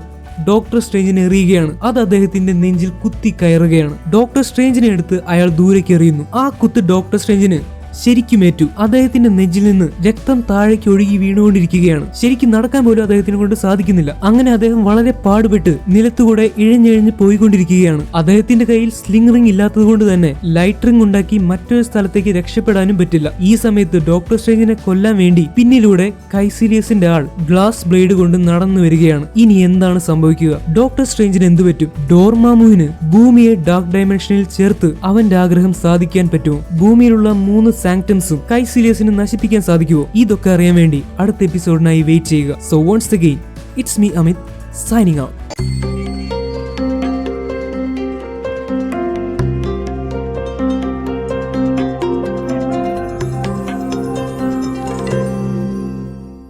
ഡോക്ടർ സ്ട്രേഞ്ചിനെ എറിയുകയാണ്. അത് അദ്ദേഹത്തിന്റെ നെഞ്ചിൽ കുത്തി കയറുകയാണ്. ഡോക്ടർ സ്ട്രേഞ്ചിനെ എടുത്ത് അയാൾ ദൂരേക്ക് എറിയുന്നു. ആ കുത്ത് ഡോക്ടർ സ്ട്രേഞ്ചിന് ശരിക്കും ഏറ്റു. അദ്ദേഹത്തിന്റെ നെഞ്ചിൽ നിന്ന് രക്തം താഴേക്ക് ഒഴുകി വീണുകൊണ്ടിരിക്കുകയാണ്. ശരിക്കും നടക്കാൻ പോലും അദ്ദേഹത്തിനെ കൊണ്ട് സാധിക്കുന്നില്ല. അങ്ങനെ അദ്ദേഹം വളരെ പാടുപെട്ട് നിലത്തുകൂടെ ഇഴഞ്ഞിഴഞ്ഞ് പോയിക്കൊണ്ടിരിക്കുകയാണ്. അദ്ദേഹത്തിന്റെ കയ്യിൽ സ്ലിംഗ് റിംഗ് ഇല്ലാത്തത് കൊണ്ട് തന്നെ ലൈറ്റ് റിംഗ് ഉണ്ടാക്കി മറ്റൊരു സ്ഥലത്തേക്ക് രക്ഷപ്പെടാനും പറ്റില്ല. ഈ സമയത്ത് ഡോക്ടർ സ്ട്രേഞ്ചിനെ കൊല്ലാൻ വേണ്ടി പിന്നിലൂടെ കൈസിലിയസിന്റെ ആൾ ഗ്ലാസ് ബ്ലേഡ് കൊണ്ട് നടന്നു വരികയാണ്. ഇനി എന്താണ് സംഭവിക്കുക? ഡോക്ടർ സ്ട്രേഞ്ചിന് എന്തു പറ്റും? ഡോർമാമുവിന് ഭൂമിയെ ഡാർക്ക് ഡയമെൻഷനിൽ ചേർത്ത് അവന്റെ ആഗ്രഹം സാധിക്കാൻ പറ്റുമോ? ഭൂമിയിലുള്ള 3 സാങ്ക്ടംസും കൈസിലിയസിന് നശിപ്പിക്കാൻ സാധിക്കുമോ? ഇതൊക്കെ അറിയാൻ വേണ്ടി അടുത്ത എപ്പിസോഡിനായി വെയിറ്റ് ചെയ്യുക. So once again, it's me Amit, signing out.